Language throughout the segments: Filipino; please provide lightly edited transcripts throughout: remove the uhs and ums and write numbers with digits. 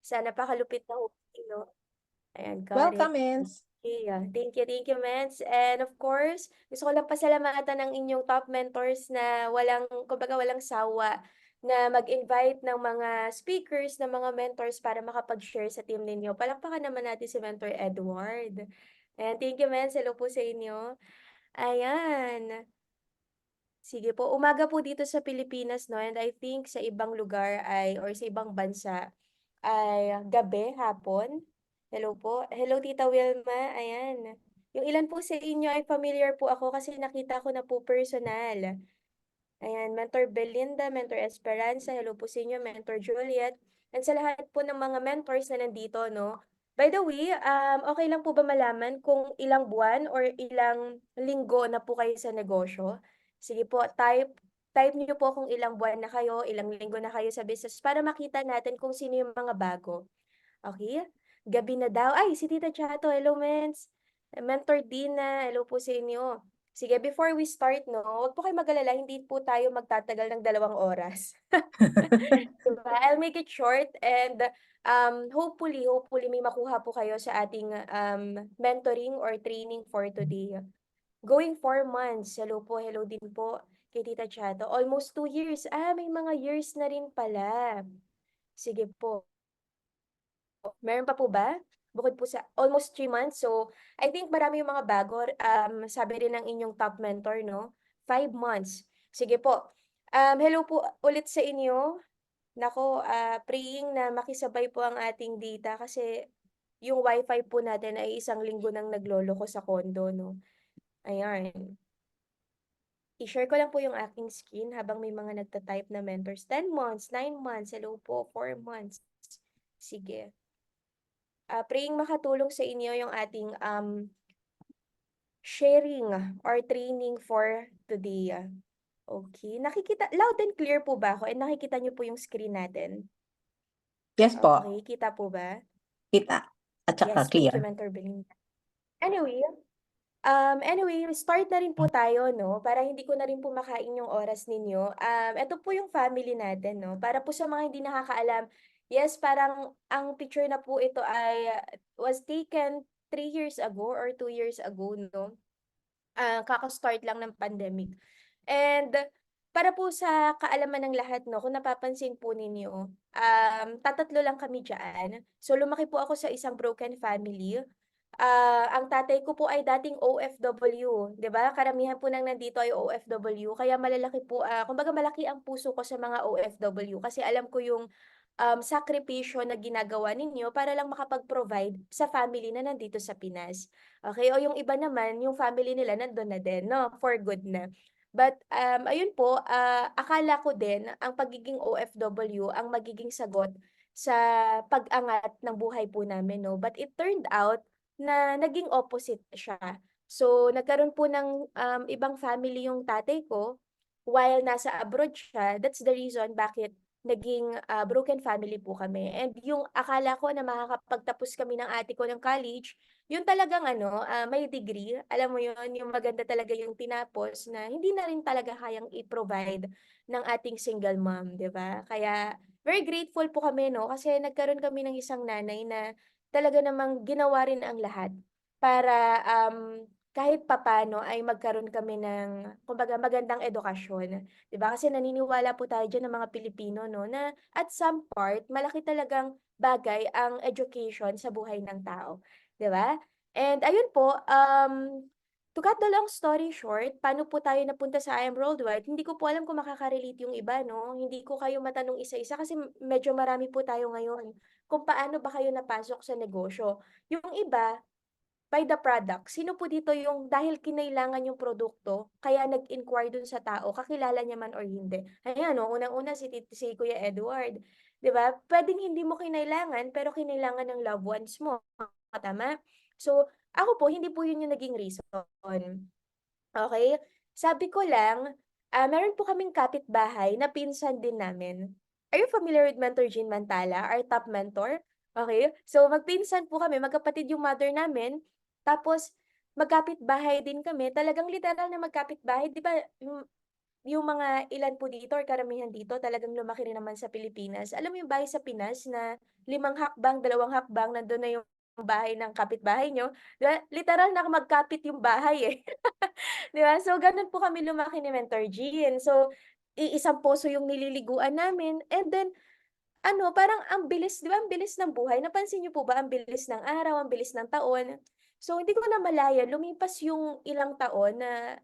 Sa napakalupit na hukay, 'no? Ayan, got it. Welcome, Ins. Okay, thank you, Mens. And of course, gusto ko lang pasalamatan ang inyong top mentors na walang, kumbaga walang sawa na mag-invite ng mga speakers, ng mga mentors para makapag-share sa team ninyo. Palakpakan naman natin si Mentor Edward. And thank you, Mens. Hello po sa inyo. Ayan. Sige po, umaga po dito sa Pilipinas, no? And I think sa ibang lugar ay, or sa ibang bansa ay gabi, hapon. Hello po. Hello, Tita Wilma. Ayan. Yung ilan po sa inyo ay familiar po ako kasi nakita ko na po personal. Ayan, Mentor Belinda, Mentor Esperanza, hello po sa inyo, Mentor Juliet, and sa lahat po ng mga mentors na nandito, no? By the way, okay lang po ba malaman kung ilang buwan or ilang linggo na po kayo sa negosyo? Sige po, type niyo po kung ilang buwan na kayo, ilang linggo na kayo sa business para makita natin kung sino yung mga bago. Okay? Gabi na daw. Ay, si Tita Chato, hello, Mens. Mentor Dina, hello po sa inyo. Sige, before we start, no, huwag po kayo mag-alala, hindi po tayo magtatagal ng 2 oras. Diba? I'll make it short and hopefully may makuha po kayo sa ating mentoring or training for today. Going 4 months, hello po, hello din po kay Tita Chato. Almost 2 years. May mga years na rin pala. Sige po. Meron pa po ba? Bukod po sa almost 3 months. So, I think marami yung mga bago. Sabi rin ng inyong top mentor, no? 5 months. Sige po. Hello po ulit sa inyo. Nako, praying na makisabay po ang ating data kasi yung wifi po natin ay 1 linggo nang nagloloko sa condo, no? Ayan. I-share ko lang po yung aking screen habang may mga nagta-type na mentors. 10 months, 9 months, hello po, 4 months. Sige. Praying makatulong sa inyo yung ating sharing or training for today. Okay. Nakikita, loud and clear po ba ako? And nakikita niyo po yung screen natin? Yes po, Okay, kita po ba? kita. At saka Yes, thank you, clear. Mentor Belinda. Anyway, start na rin po tayo, no? Para hindi ko na rin po makain yung oras ninyo. Ito po yung family natin, no? Para po sa mga hindi nakakaalam, yes, parang ang picture na po ito ay was taken 3 years ago or 2 years ago, no? Kaka-start lang ng pandemic. And para po sa kaalaman ng lahat, no, kung napapansin po ninyo, tatatlo lang kami diyan. So lumaki po ako sa isang broken family. Ang tatay ko po ay dating OFW, 'di ba? Karamihan po ng nandito ay OFW, kaya malalaki po, kumbaga malaki ang puso ko sa mga OFW kasi alam ko yung sakripisyo na ginagawa ninyo para lang makapag-provide sa family na nandito sa Pinas. Okay, o yung iba naman, yung family nila nandun na din, no, for good na. But ayun po, akala ko din ang pagiging OFW ang magiging sagot sa pag-angat ng buhay po namin, no. But it turned out na naging opposite siya. So nagkaroon po ng ibang family yung tatay ko while nasa abroad siya. That's the reason bakit naging broken family po kami. And yung akala ko na makakapagtapos kami ng ate ko ng college, yun talagang ano, may degree. Alam mo yun, yung maganda talaga yung tinapos na hindi na rin talaga kayang i-provide ng ating single mom, 'di ba? Kaya very grateful po kami, no, kasi nagkaroon kami ng isang nanay na talaga namang ginawa rin ang lahat para kahit papano ay magkaroon kami ng kumbaga magandang edukasyon. 'Di ba? Kasi naniniwala po tayo diyan ng mga Pilipino, no, na at some part malaki talagang bagay ang education sa buhay ng tao, 'di ba? And ayun po, to cut the long story short, paano po tayo napunta sa I Am Worldwide? Hindi ko po alam kung makaka-relate yung iba, no? Hindi ko kayo matanong isa-isa kasi medyo marami po tayo ngayon kung paano ba kayo napasok sa negosyo. Yung iba, by the product. Sino po dito yung dahil kinailangan yung produkto, kaya nag-inquire dun sa tao, kakilala niya man or hindi. Ayan, no, unang-una si Kuya Edward. 'Di ba? Pwedeng hindi mo kinailangan, pero kinailangan ng loved ones mo. Tama? So, ako po, hindi po yun yung naging reason. Okay? Sabi ko lang, meron po kaming kapitbahay na pinsan din namin. Are you familiar with Mentor Jean Mantala, our top mentor? Okay? So, magpinsan po kami, magkapatid yung mother namin. Tapos, magkapitbahay din kami. Talagang literal na magkapitbahay. Di ba, yung mga ilan po dito or karamihan dito talagang lumaki rin naman sa Pilipinas. Alam mo yung bahay sa Pinas na 5 hakbang, 2 hakbang nandun na yung bahay ng kapitbahay niyo, 'di ba? Literal na magkapit yung bahay, eh. 'Di ba? So, gano'n po kami lumaki ni Mentor Jean. So, iisang poso yung nililiguan namin and then ano, parang ang bilis 'di ba, ang bilis ng buhay. Napansin niyo po ba ang bilis ng araw, ang bilis ng taon? So, hindi ko namalayan lumipas yung ilang taon na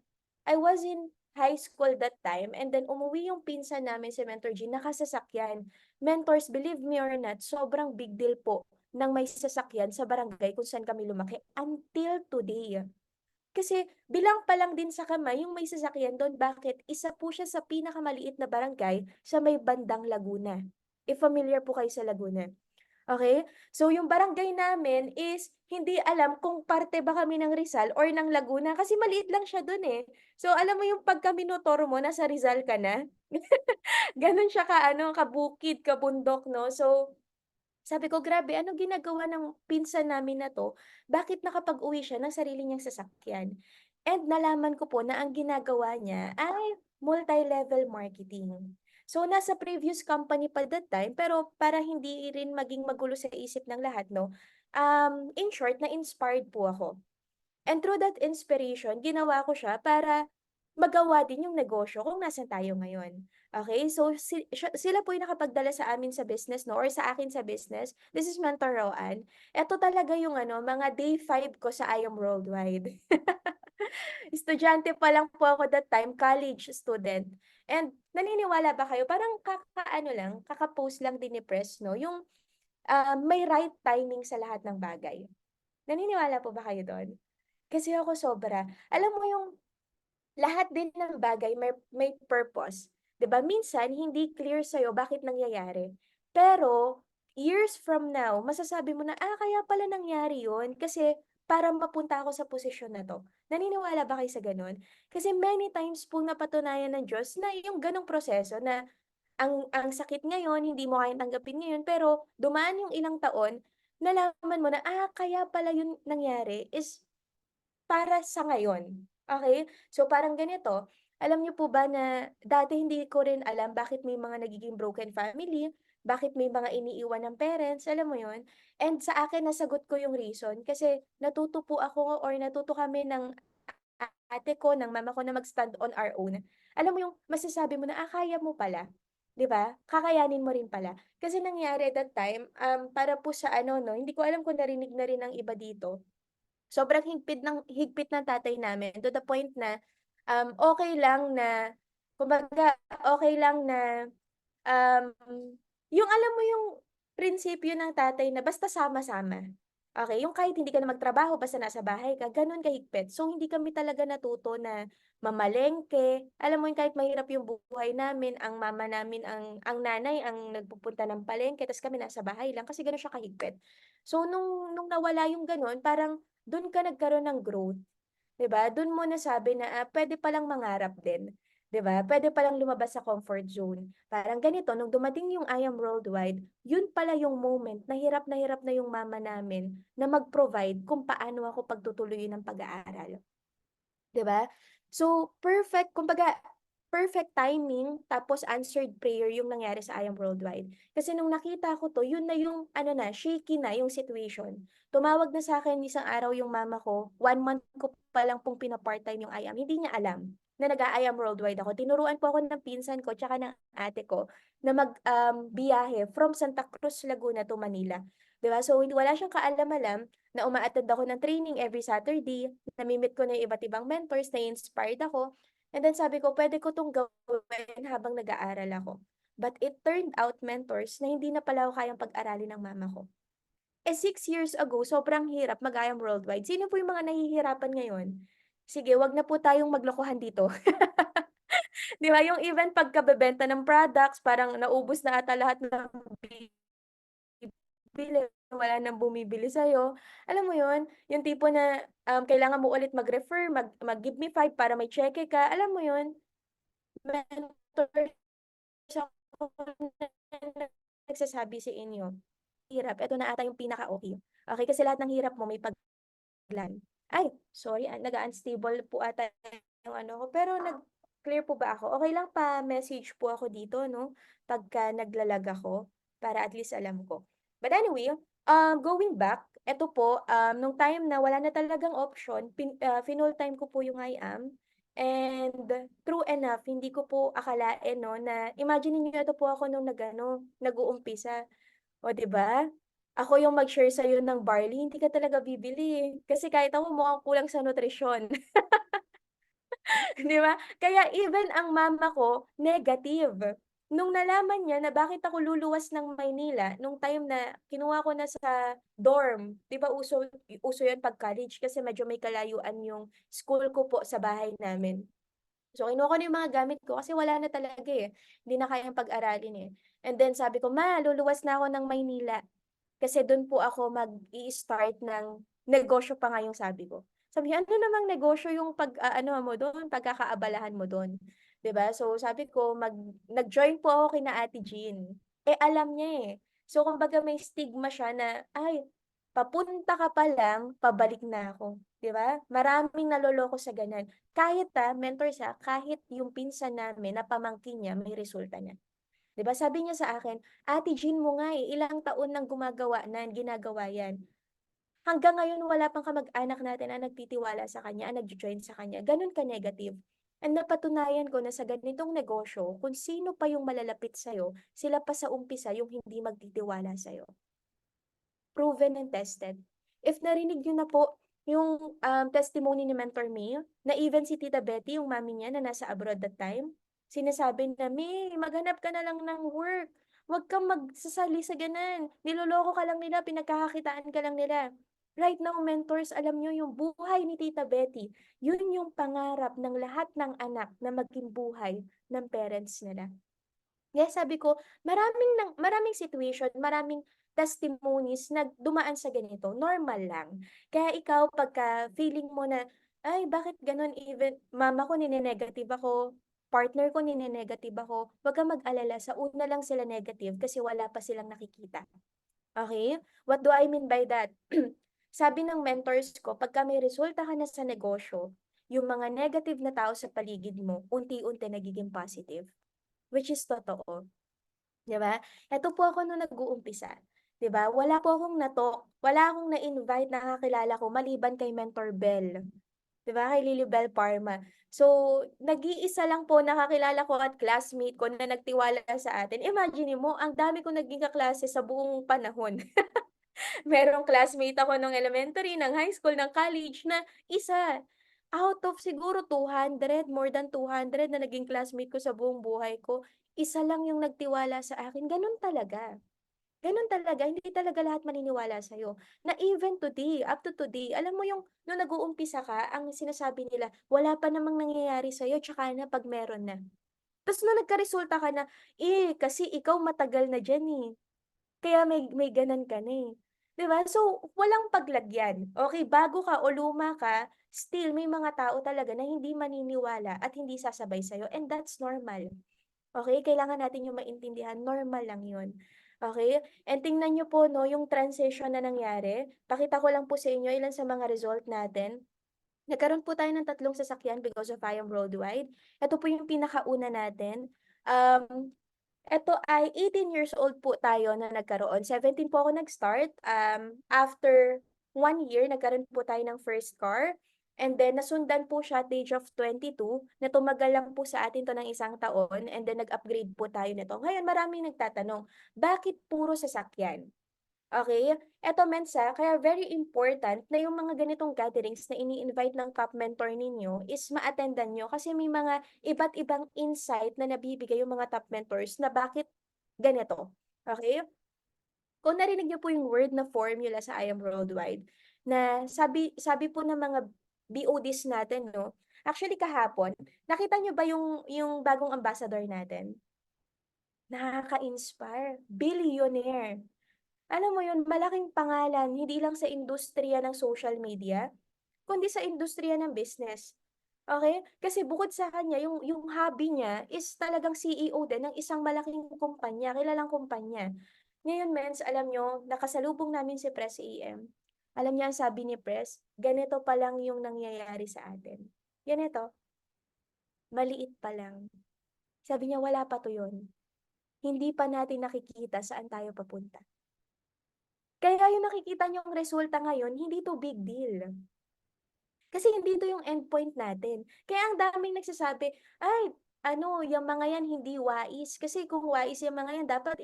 I was in high school that time and then umuwi yung pinsan namin si Mentor G nakasasakyan. Mentors, believe me or not, sobrang big deal po ng may sasakyan sa barangay kung saan kami lumaki until today. Kasi bilang pa lang din sa kamay yung may sasakyan dun, bakit? Isa po siya sa pinakamaliit na barangay sa may bandang Laguna. If familiar po kayo sa Laguna. Okay. So yung barangay namin is hindi alam kung parte ba kami ng Rizal or ng Laguna kasi maliit lang siya dun, eh. So alam mo yung pagka minotoro mo nasa Rizal ka na? Ganun siya ka-ano, kabukid, kabundok 'no. So sabi ko, "Grabe anong ginagawa ng pinsan namin na 'to, bakit nakapag-uwi siya ng sarili niyang sasakyan?" And nalaman ko po na ang ginagawa niya ay multi-level marketing. So, nasa previous company pa that time, pero para hindi rin maging magulo sa isip ng lahat 'no, in short na-inspired po ako. And through that inspiration, ginawa ko siya para magawa din yung negosyo kung nasaan tayo ngayon. Okay, so sila po yung nakapagdala sa amin sa business 'no or sa akin sa business. This is Mentor Roan. Eto talaga yung ano, mga day 5 ko sa I Am Worldwide. Estudyante pa lang po ako that time, college student. And naniniwala ba kayo parang kakaano lang, kaka-post lang din ni Press 'no, yung, may right timing sa lahat ng bagay. Naniniwala po ba kayo dun? Kasi ako sobra. Alam mo yung lahat din ng bagay may purpose, 'di ba? Minsan hindi clear sa'yo bakit nangyayari. Pero years from now, masasabi mo na, kaya pala nangyari 'yun kasi para mapunta ako sa posisyon na 'to. Naniniwala ba kayo sa gano'n? Kasi many times po napatunayan ng Diyos na yung gano'ng proseso na ang sakit ngayon, hindi mo kayang tanggapin ngayon, pero dumaan yung ilang taon, nalaman mo na, kaya pala 'yun nangyari is para sa ngayon, okey? So, parang ganito, alam niyo po ba na dati hindi ko rin alam bakit may mga nagiging broken family, bakit may mga iniiwan ng parents, alam mo 'yun? And sa akin nasagot ko yung reason kasi natuto po ako or natuto kami ng ate ko, ng mama ko na mag-stand on our own. Alam mo yung masasabi mo na, kaya mo pala, 'di ba? Kakayanin mo rin pala. Kasi nangyari that time, para po sa ano 'no, hindi ko alam kung narinig na rin ng iba dito. Sobrang higpit ng tatay namin to the point na, okey lang na kumbaga okey lang na, um, yung alam mo yung prinsipyo ng tatay na basta sama-sama, okey? Yung kahit hindi ka na magtrabaho basta nasa bahay ka, gano'n kahigpit. So, hindi kami talaga natuto na mamalengke, alam mo yun kahit mahirap yung buhay namin, ang mama namin ang nanay ang nagpupunta ng palengke ta's kami nasa bahay lang kasi gano'n siya kahigpit. So, nung nawala yung gano'n parang dun ka nagkaroon ng growth, 'di ba? Dun mo nasabi na, puwede palang mangarap din, 'di ba? Puwede palang lumabas sa comfort zone. Parang ganito, nung dumating yung I Am Worldwide, yun pala yung moment na hirap na yung mama namin na mag-provide kung paano ako pagtutuloyin ang pag-aaral. 'Di ba? So, perfect kumbaga, perfect timing tapos answered prayer yung nangyari sa I Am Worldwide. Kasi nung nakita ko 'to, yun na yung ano na, shaky na yung situation. Tumawag na sa'kin isang araw yung mama ko, 1 month ko pa lang pong pina-part-time yung I Am, hindi niya alam na nag-a-I Am Worldwide ako. Tinuruan po ako ng pinsan ko tsaka ng ate ko na biyahe from Santa Cruz, Laguna to Manila, 'di ba? So, wala siyang kaalam-alam na uma-attend ako ng training every Saturday, nami-meet ko na yung iba't ibang mentors, na-inspired ako. And then sabi ko, pwede ko 'tong gawin habang nag-aaral ako. But it turned out, mentors, na hindi na pala ako kayang pag-aralin ng mama ko. 6 years ago, sobrang hirap mag-I Am Worldwide. Sino po yung mga nahihirapan ngayon? Sige, 'wag na po tayong maglokohan dito. 'Di ba, yung even pagkabebenta ng products, parang naubos na ata lahat ng bibili, wala nang bumibili sa'yo. Alam mo yun, yung tipo na, kailangan mo ulit mag-refer, mag-give me 5 para may tseke ka, alam mo yun? Mentors ako na nagsasabi sa inyo, hirap, eto na ata yung pinaka-okey. Okey, kasi lahat ng hirap mo may paglan. Ay, sorry, nag-a-unstable po ata yung ano ko, pero clear po ba ako? Okey lang pa-message po ako dito 'no, pagka nagla-lag ako, para at least alam ko. But anyway, going back, eto po, nung time na wala na talagang option, finol time ko po yung IAM, and true enough, hindi ko po akalain 'no, na imagine niyo ito po ako nung nag-ano, nag-uumpisa. O 'di ba? Ako yung mag-share sa'yo ng barley, hindi ka talaga bibili, eh. Kasi kahit ako mukhang kulang sa nutrisyon. 'Di ba? Kaya even ang mama ko negative. Nung nalaman niya na bakit ako luluwas ng Maynila nung time na kinuha ko na sa dorm, 'di ba uso 'yun 'pag college kasi medyo may kalayuan yung school ko po sa bahay namin. So kinuha ko na yung mga gamit ko kasi wala na talaga, eh, hindi na kayang pag-aralin, eh. And then sabi ko, "Ma, luluwas na ako ng Maynila." Kasi dun po ako mag-i-start ng negosyo pa nga yung sabi ko. Sabi niya, "Ano namang negosyo yung pag-aanuhan mo dun, pagkakaabalahan mo dun?" 'Di ba? So sabi ko nag-join po ako kina Ate Jean. Eh, alam niya, eh. So kumbaga may stigma siya na, "Ay, papunta ka pa lang, pabalik na ako." 'Di ba? Maraming naloloko sa gano'n. Kahit, mentor siya, kahit yung pinsan namin na pamangkin niya may resulta na. 'Di ba sabi niya sa akin, "Ate Jean mo nga, eh, ilang taon nang ginagawa 'yan. Hanggang ngayon wala pang kamag-anak natin ang nagtitiwala sa kanya, ang nagjo-join sa kanya, gano'n ka-negative." And napatunayan ko na sa ganitong negosyo, kung sino pa yung malalapit sa'yo, sila pa sa umpisa yung hindi magtitiwala sa'yo. Proven and tested. If narinig niyo na po yung, testimony ni Mentor May, na even si Tita Betty, yung mommy niya na nasa abroad that time, sinasabi na, "May, maghanap ka na lang ng work. Wag kang magsasali sa ganun. Niloloko ka lang nila, pinagkakakitaan ka lang nila." Right now, mentors, alam niyo yung buhay ni Tita Betty, yun yung pangarap ng lahat ng anak na maging buhay ng parents nila. Kaya sabi ko, maraming situation, maraming testimonies na dumaan sa ganito, normal lang. Kaya ikaw pagka feeling mo na, "Ay bakit gano'n, even mama ko nine-negative ako, partner ko nine-negative ako." Wag kang mag-alala, sa una lang sila negative kasi wala pa silang nakikita, okey? What do I mean by that? Sabi ng mentors ko, pagka may resulta ka na sa negosyo, yung mga negative na tao sa paligid mo unti-unti nagiging positive, which is totoo. 'Di ba? Eto po ako nung nag-uumpisa, 'di ba? Wala po akong wala akong na-invite na kakilala ko maliban kay Mentor Bell, 'di ba, kay Lilibel Parma. So, nag-iisa lang po na kakilala ko at classmate ko na nagtiwala sa atin. Imaginin mo, ang dami kong naging kaklase sa buong panahon. Merong classmate ako nung elementary, ng high school, ng college na isa. Out of siguro 200, more than 200 na naging classmate ko sa buong buhay ko, isa lang yung nagtiwala sa akin. Gano'n talaga. Gano'n talaga, hindi talaga lahat maniniwala sa'yo. Na even today, up to today, alam mo yung nung nag-uumpisa ka, ang sinasabi nila, wala pa namang nangyayari sa'yo, tsaka na 'pag meron na. Ta's nung nagkaresulta ka na, kasi ikaw matagal na diyan, eh. Kaya may gano'n ka na, eh, 'di ba? So, walang paglagyan, okey, bago ka o luma ka, still may mga tao talaga na hindi maniniwala at hindi sasabay sa'yo, and that's normal, okey? Kailangan natin yung maintindihan, normal lang yun, okey? And tingnan niyo po 'no, yung transition na nangyari, pakita ko lang po sa inyo ilan sa mga result natin. Nagkaroon po tayo ng 3 sasakyan because of I Am Worldwide. Ito po yung pinakauna natin, eto ay 18 years old po tayo na nagkaroon, 17 po ako nag-start, after 1 year nagkaroon po tayo ng first car, and then nasundan po siya at the age of 22 na tumagal lang po sa atin 'to ng 1 taon, and then nag-upgrade po tayo nito. Ngayon maraming nagtatanong, bakit puro sasakyan? Okay, eto Mensa, kaya very important na yung mga ganitong gatherings na ini-invite ng top mentor ninyo is ma-attendan niyo kasi may mga iba't ibang insight na nabibigay yung mga top mentors na bakit ganito, okay? Kung narinig niyo po yung word na formula sa I Am Worldwide, na sabi sabi po ng mga BODs natin 'no, actually kahapon, nakita niyo ba yung bagong ambassador natin? Nakaka-inspire, billionaire. Alam mo yun, malaking pangalan hindi lang sa industriya ng social media, kundi sa industriya ng business. Okay? Kasi bukod sa kanya yung hobby niya is talagang CEO din ng isang malaking kumpanya, kilalang kumpanya. Ngayon mens, alam niyo nakasalubong namin si Pres EM. Alam niyo ang sabi ni Pres, "Ganito pa lang yung nangyayari sa atin." Ganito. maliit pa lang. Sabi niya, wala pa 'to 'yun. Hindi pa natin nakikita saan tayo papunta. Kaya yung nakikita niyong resulta ngayon, hindi 'to big deal. Kasi hindi 'to yung endpoint natin. Kaya ang daming nagsasabi, "Ay, ano, yang mga yan hindi wais." Kasi kung wais yang mga yan dapat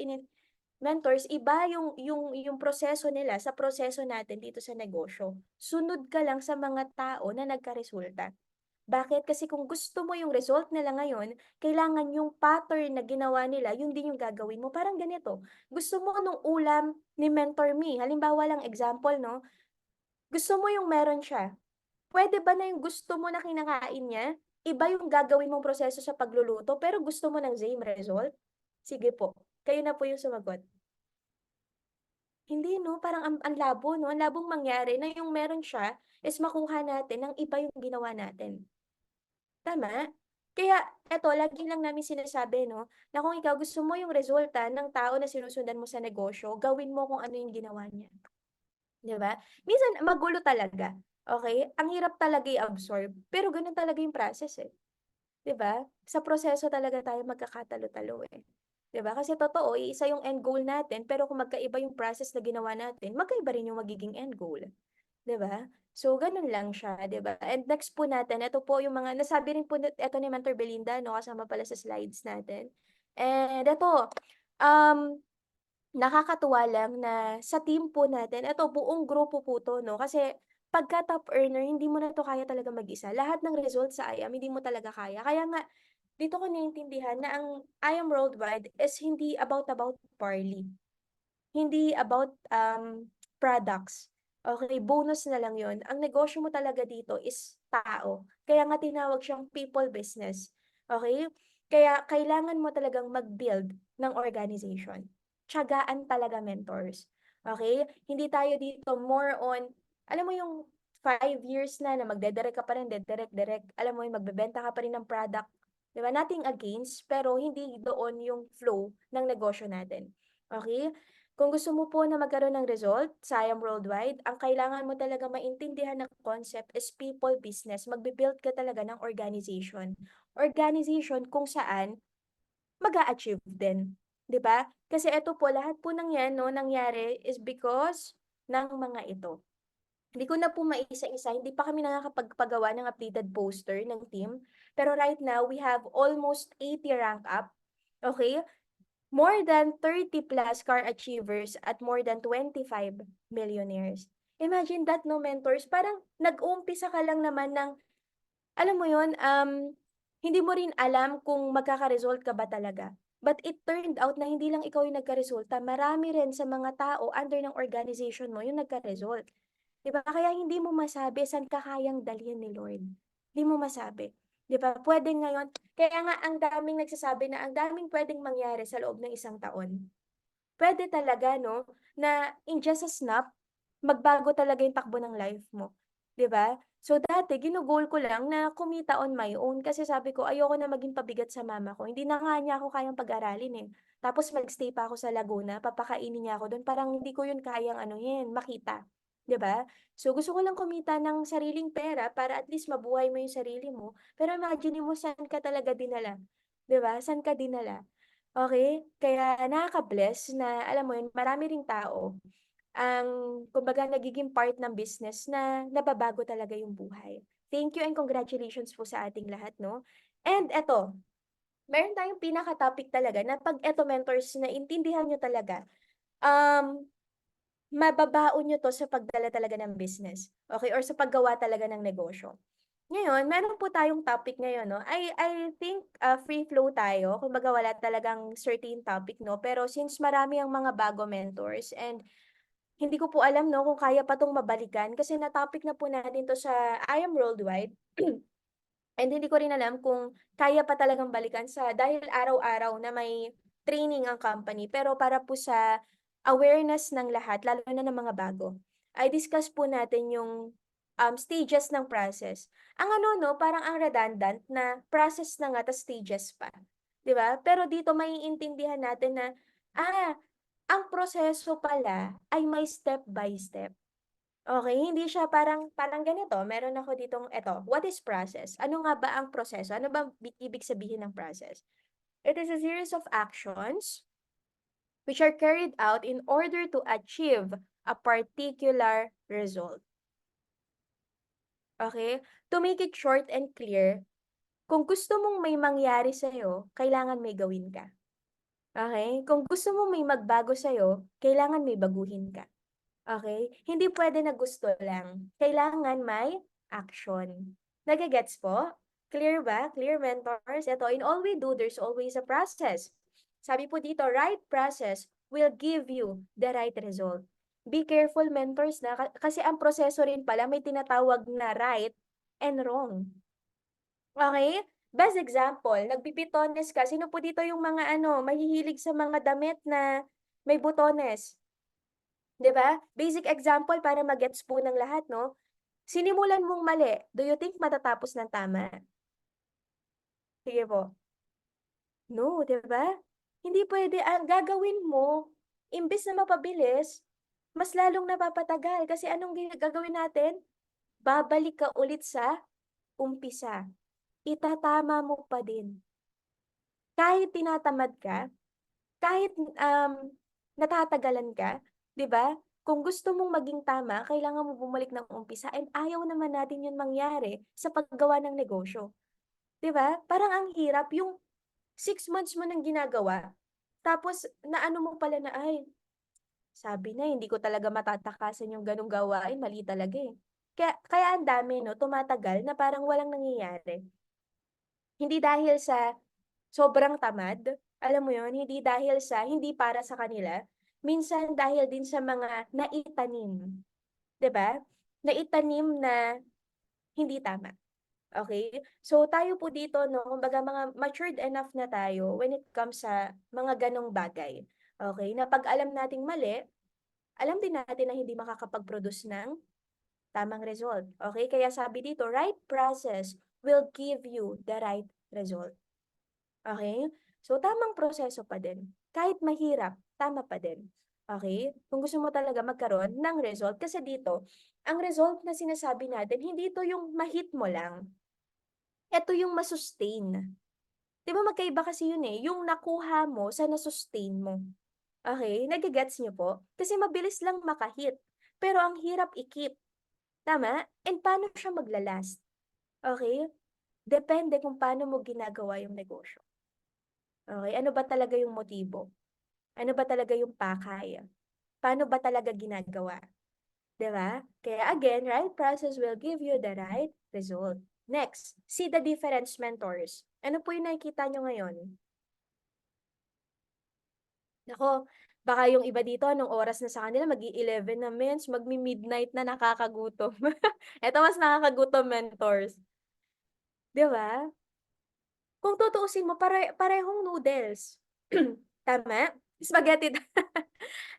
mentors, iba yung proseso nila sa proseso natin dito sa negosyo. Sunod ka lang sa mga tao na nagkaresulta. Bakit? Kasi kung gusto mo yung result nila ngayon, kailangan yung pattern na ginawa nila, yun din yung gagawin mo. Parang ganito, gusto mo nung ulam ni Mentor Me, halimbawa lang example, no? Gusto mo yung meron siya. Puwede ba na yung gusto mo na kinakain niya, iba yung gagawin mong proseso sa pagluluto, pero gusto mo ng same result? Sige po, kayo na po yung sumagot. Hindi 'no, parang ang labo 'no, ang labong mangyari na yung meron siya is makuha natin ng iba yung ginawa natin, tama? Kaya eto lagi lang namin sinasabi 'no, na kung ikaw gusto mo yung resulta ng tao na sinusundan mo sa negosyo, gawin mo kung ano yung ginawa niya, 'di ba? Minsan magulo talaga, okey? Ang hirap talaga i-absorb, pero gano'n talaga yung process, eh. 'Di ba? Sa proseso talaga tayo magkakatalo-talo, eh. 'Di ba? Kasi totoo, iisa yung end goal natin, pero kung magkaiba yung process na ginawa natin, magkaiba rin yung magiging end goal, 'di ba? So, gano'n lang siya, 'di ba? And next po natin, ito po yung mga nasabi rin po eto ni Mentor Belinda 'no, kasama pala sa slides natin. And eto, um, nakakatuwa lang na sa team po natin, eto buong grupo po 'to 'no, kasi pagka top earner, hindi mo na 'to kaya talaga mag-isa. Lahat ng results sa IAM, hindi mo talaga kaya. Kaya nga dito ko naiintindihan na ang I Am Worldwide is hindi about Parly. Hindi about, products, okey, bonus na lang yun. Ang negosyo mo talaga dito is tao, kaya nga tinawag siyang people business, okey? Kaya kailangan mo talagang mag-build ng organization. Tiyagaan talaga mentors, okey? Hindi tayo dito more on alam mo yung 5 years na magdedirect ka pa rin, dedirect-direct, alam mo yung magbebenta ka pa rin ng product, 'di ba? Nothing against, pero hindi doon yung flow ng negosyo natin, okey? Kung gusto mo po na magkaroon ng result, sayang worldwide, ang kailangan mo talaga maintindihan na concept is people business. Magbi-build ka talaga ng organization. Organization kung saan mag-a-achieve din, 'di ba? Kasi ito po, lahat po ng 'yan 'no, nangyari is because ng mga ito. Hindi ko na po maisa-isa, hindi pa kami nakakapagpagawa ng updated poster ng team. Pero right now, we have almost 80 rank up, okay? More than 30 plus car achievers at more than 25 millionaires. Imagine that, no, mentors? Parang nag-uumpisa ka lang naman ng, alam mo yon, hindi mo rin alam kung magkaka-result ka ba talaga. But it turned out na hindi lang ikaw yung nagka-resulta, marami rin sa mga tao under ng organization mo yung nagka-result. 'Di ba? Kaya hindi mo masabi saan ka kayang dalhin ni Lord. Hindi mo masabi, 'di ba? Puwedeng ngayon kaya nga ang daming nagsasabi na ang daming puwedeng mangyari sa loob ng isang taon. Puwede talaga 'no, na in just a snap, magbago talaga yung takbo ng life mo, 'di ba? So dati gino-goal ko lang na kumita on my own kasi sabi ko ayoko na maging pabigat sa mama ko, hindi na nga niya ako kayang pag-aralin, eh. Tapos mag-stay pa ako sa Laguna, papakainin niya ako dun, parang hindi ko yun kayang anuhin, makita, 'di ba? So gusto ko lang kumita ng sariling pera para at least mabuhay mo yung sarili mo, pero imaginin mo saan ka talaga dinala, 'di ba? Saan ka dinala? Okey, kaya nakaka-bless na alam mo yun, marami ring tao ang kumbaga nagiging part ng business na nababago talaga yung buhay. Thank you and congratulations po sa ating lahat 'no. And eto, meron tayong pinaka-topic talaga na 'pag eto mentors naintindihan niyo talaga, um, mababaon niyo 'to sa pagdala talaga ng business, okey, or sa paggawa talaga ng negosyo. Ngayon, meron po tayong topic ngayon 'no. I think, free flow tayo, kumbaga wala talagang certain topic 'no, pero since marami ang mga bago mentors and hindi ko po alam 'no, kung kaya pa 'tong mabalikan kasi na-topic na po natin 'to sa I Am Worldwide and hindi ko rin alam kung kaya pa talagang balikan dahil araw-araw na may training ang company. Pero para po sa awareness ng lahat, lalo na ng mga bago, ay discuss po natin yung, stages ng process. Ang ano 'no, parang ang redundant na process na nga tas stages pa, 'di ba? Pero dito maiintindihan natin na, ang proseso pala ay may step by step. Okay, hindi siya parang ganito, meron ako ditong eto, what is process? Ano nga ba ang proseso? Ano ba ibig sabihin ng process? It is a series of actions which are carried out in order to achieve a particular result. Okay? To make it short and clear, kung gusto mong may mangyari sa'yo, kailangan may gawin ka. Okay? Kung gusto mong may magbago sa'yo, kailangan may baguhin ka. Okay? Hindi pwede na gusto lang. Kailangan may action. Nagigets po? Clear ba? Clear, mentors? Ito, in all we do, there's always a process. Sabi po dito, right process will give you the right result. Be careful, mentors, na kasi ang proseso rin pala may tinatawag na right and wrong. Okay? Best example, nagpipitones ka. Sino po dito yung mga mahihilig sa mga damit na may butones? 'Di ba? Basic example para magets po ng lahat, no? Sinimulan mong mali, do you think matatapos ng tama? Sige po. No, 'di ba? Hindi pwede ang gagawin mo, imbes na mapabilis, mas lalong napapatagal kasi anong gagawin natin? Babalik ka ulit sa umpisa. Itatama mo pa din. Kahit tinatamad ka, kahit natatagalan ka, 'di ba? Kung gusto mong maging tama, kailangan mo bumalik ng umpisa and ayaw naman natin 'yun mangyari sa paggawa ng negosyo, 'di ba? Parang ang hirap yung 6 months mo nang ginagawa, tapos naano mo pala na, "Ay, sabi na hindi ko talaga matatakasan yung gano'ng gawain, mali talaga, eh." Kaya ang dami 'no, tumatagal na parang walang nangyayari. Hindi dahil sa sobrang tamad, alam mo yun, hindi dahil sa hindi para sa kanila, minsan dahil din sa mga naitanim, 'di ba? Naitanim na hindi tama, okay? So tayo po dito 'no, kumbaga mga matured enough na tayo when it comes sa mga ganong bagay, okay? Na 'pag alam nating mali, alam din natin na hindi makakapag-produce ng tamang result, okay? Kaya sabi dito, right process will give you the right result. Okay? So, tamang proseso pa din. Kahit mahirap, tama pa din. Okay? Kung gusto mo talaga magkaroon ng result, kasi dito, ang result na sinasabi natin, hindi ito yung ma-hit mo lang. Ito yung masustain. Di ba magkaiba kasi yun eh, yung nakuha mo sa nasustain mo. Okay? Nagigets niyo po? Kasi mabilis lang makahit. Pero ang hirap i-keep. Tama? And paano siya maglalast? Okay? Depende kung paano mo ginagawa yung negosyo. Okay, ano ba talaga yung motibo? Ano ba talaga yung pakay? Paano ba talaga ginagawa? 'Di ba? Kaya again, right process will give you the right result. Next, see the difference, mentors. Ano po yung nakikita nyo ngayon? Nako, baka yung iba dito, anong oras na sa kanila, mag-11 na mens, magmi-midnight na nakakagutom. Ito mas nakakagutom, mentors. 'Di ba? Kung tutuusin mo, parehong noodles. Tama? Spaghetti.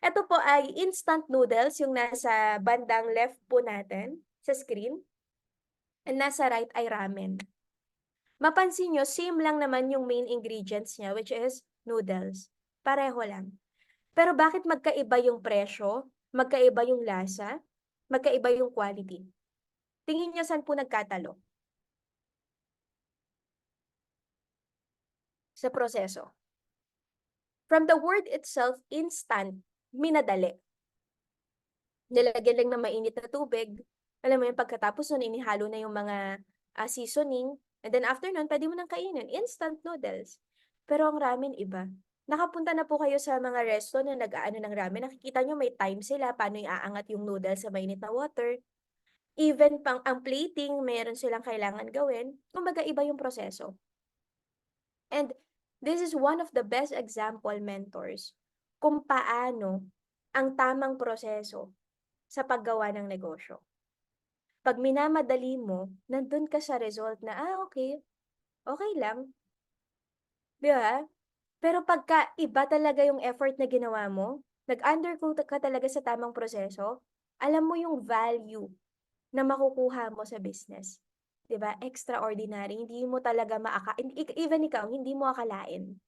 Ito po ay instant noodles, yung nasa bandang left po natin sa screen. And nasa right ay ramen. Mapansin nyo, same lang naman yung main ingredients niya, which is noodles. Pareho lang. Pero bakit magkaiba yung presyo, magkaiba yung lasa, magkaiba yung quality? Tingin nyo saan po nagkatalo? Sa proseso. From the word itself, instant, minadali. Nilagyan lang ng mainit na tubig. Alam mo yun, pagkatapos nun, inihalo na yung mga seasoning. And then after nun, pwede mo nang kainin. Instant noodles. Pero ang ramen iba. Nakapunta na po kayo sa mga resto na nag-aano ng ramen. Nakikita nyo may time sila, paano iaangat yung noodles sa mainit na water. Even pang ang plating, meron silang kailangan gawin. Kumbaga, iba yung proseso. And this is one of the best example, mentors, kung paano ang tamang proseso sa paggawa ng negosyo. Pag minamadali mo, nandun ka sa result na, okay, okay lang. Di ba? Pero pagka iba talaga yung effort na ginawa mo, nag-undergo ka talaga sa tamang proseso, alam mo yung value na makukuha mo sa business. 'Di ba? Extraordinary. Hindi mo talaga even ikaw, hindi mo akalain.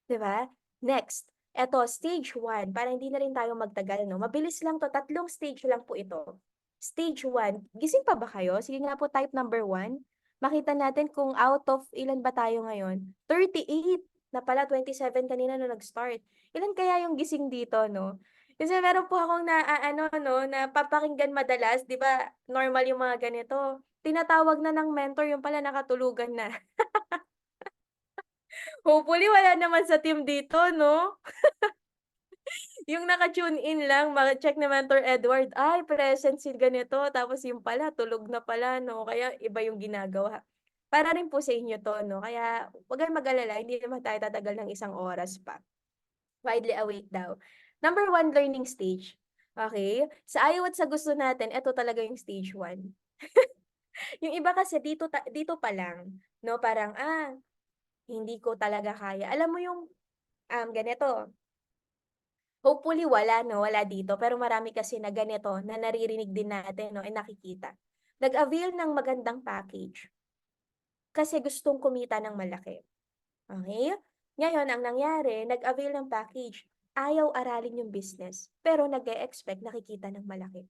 'Di ba? Next, eto, stage 1, para hindi na rin tayo magtagal, no? Mabilis lang to, 3 stage lang po ito. Stage 1, gising pa ba kayo? Sige nga po, type number 1. Makita natin kung out of ilan ba tayo ngayon? 38 na pala, 27 kanina nung nag-start. Ilan kaya yung gising dito, no? Kasi meron po akong ano, no, napapakinggan madalas, di ba, normal yung mga ganito. Tinatawag na ng mentor, yung pala nakatulugan na. Hopefully, wala naman sa team dito, no? Yung naka-tune in lang, check ni Mentor Edward, ay present si ganito, tapos yung pala tulog na pala 'no, kaya iba yung ginagawa. Para rin po sa inyo 'to 'no, kaya wag kayong mag-alala, hindi naman tayo tatagal ng 1 oras pa. Widely awake daw. Number 1, learning stage. Okay. Sa ayaw at sa gusto natin, eto talaga yung stage 1. Yung iba kasi dito pa lang 'no, parang, hindi ko talaga kaya. Alam mo yung, ganito. Hopefully wala 'no, wala dito, pero marami kasi na ganito na naririnig din natin 'no, nakikita. Nag-avail ng magandang package kasi gustong kumita ng malaki, okey? Ngayon ang nangyari, nag-avail ng package, ayaw aralin yung business, pero nag-e-expect na kikita ng malaki.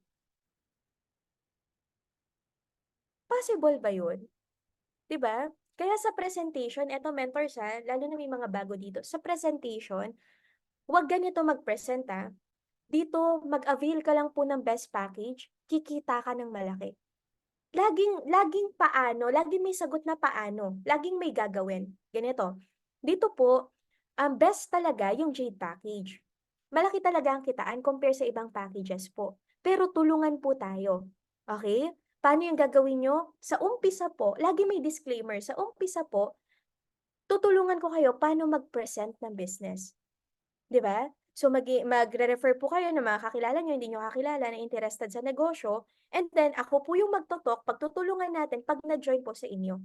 Possible ba yun? 'Di ba? Kaya sa presentation, eto mentors, lalo na may mga bago dito, sa presentation, 'wag ganito mag-present, Dito mag-avail ka lang po ng best package, kikita ka ng malaki. Laging laging paano, laging may sagot na paano, laging may gagawin. Ganito, dito po, ang best talaga yung Jade package. Malaki talaga ang kitaan compare sa ibang packages po. Pero tulungan po tayo. Okay? Paano yung gagawin nyo? Sa umpisa po, lagi may disclaimer, sa umpisa po, tutulungan ko kayo paano mag-present ng business. 'Di ba? So magre-refer po kayo ng mga kakilala niyo, hindi niyo kakilala na interested sa negosyo, and then ako po yung magto-talk, pagtutulungan natin 'pag na-join po sa inyo,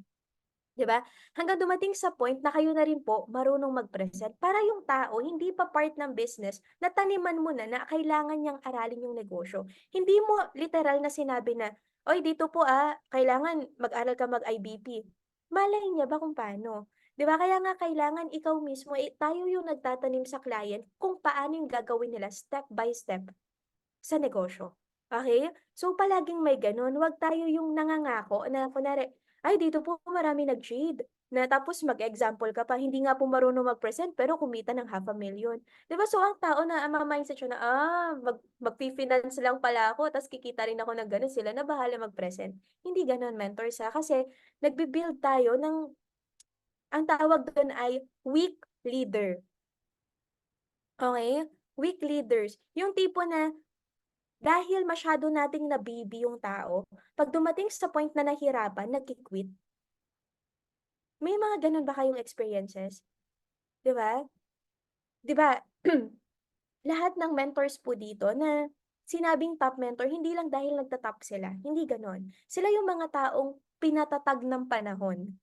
'di ba? Hanggang dumating sa point na kayo na rin po marunong mag-present para yung tao hindi pa part ng business na taniman mo na kailangan niyang aralin yung negosyo. Hindi mo literal na sinabi na, "Oy, dito po, kailangan mag-aral ka mag-IBP." Malay niya ba kung paano? 'Di ba? Kaya nga kailangan ikaw mismo, tayo yung nagtatanim sa client kung paano yung gagawin nila step by step sa negosyo, okey? So, palaging may gano'n, huwag tayo yung nangangako na kunwari, "Ay dito po marami nag-trade." Na tapos mag-example ka pa, hindi nga po marunong mag-present pero kumita ng 500,000. 'Di ba, so ang tao na ang mindset siya na, magfi-finance lang pala ako ta's kikita rin ako ng gano'n, sila na bahala mag-present. Hindi gano'n mentors, kasi nagbi-build tayo ng ang tawag do'n ay weak leader, okey? Weak leaders, yung tipo na dahil masyado nating nabibi yung tao, 'pag dumating sa point na nahirapan, nagki-quit. May mga gano'n ba kayong experiences? 'Di ba? 'Di ba, lahat ng mentors po dito na sinabing top mentor, hindi lang dahil nagta-top sila, hindi gano'n. Sila yung mga taong pinatatag ng panahon.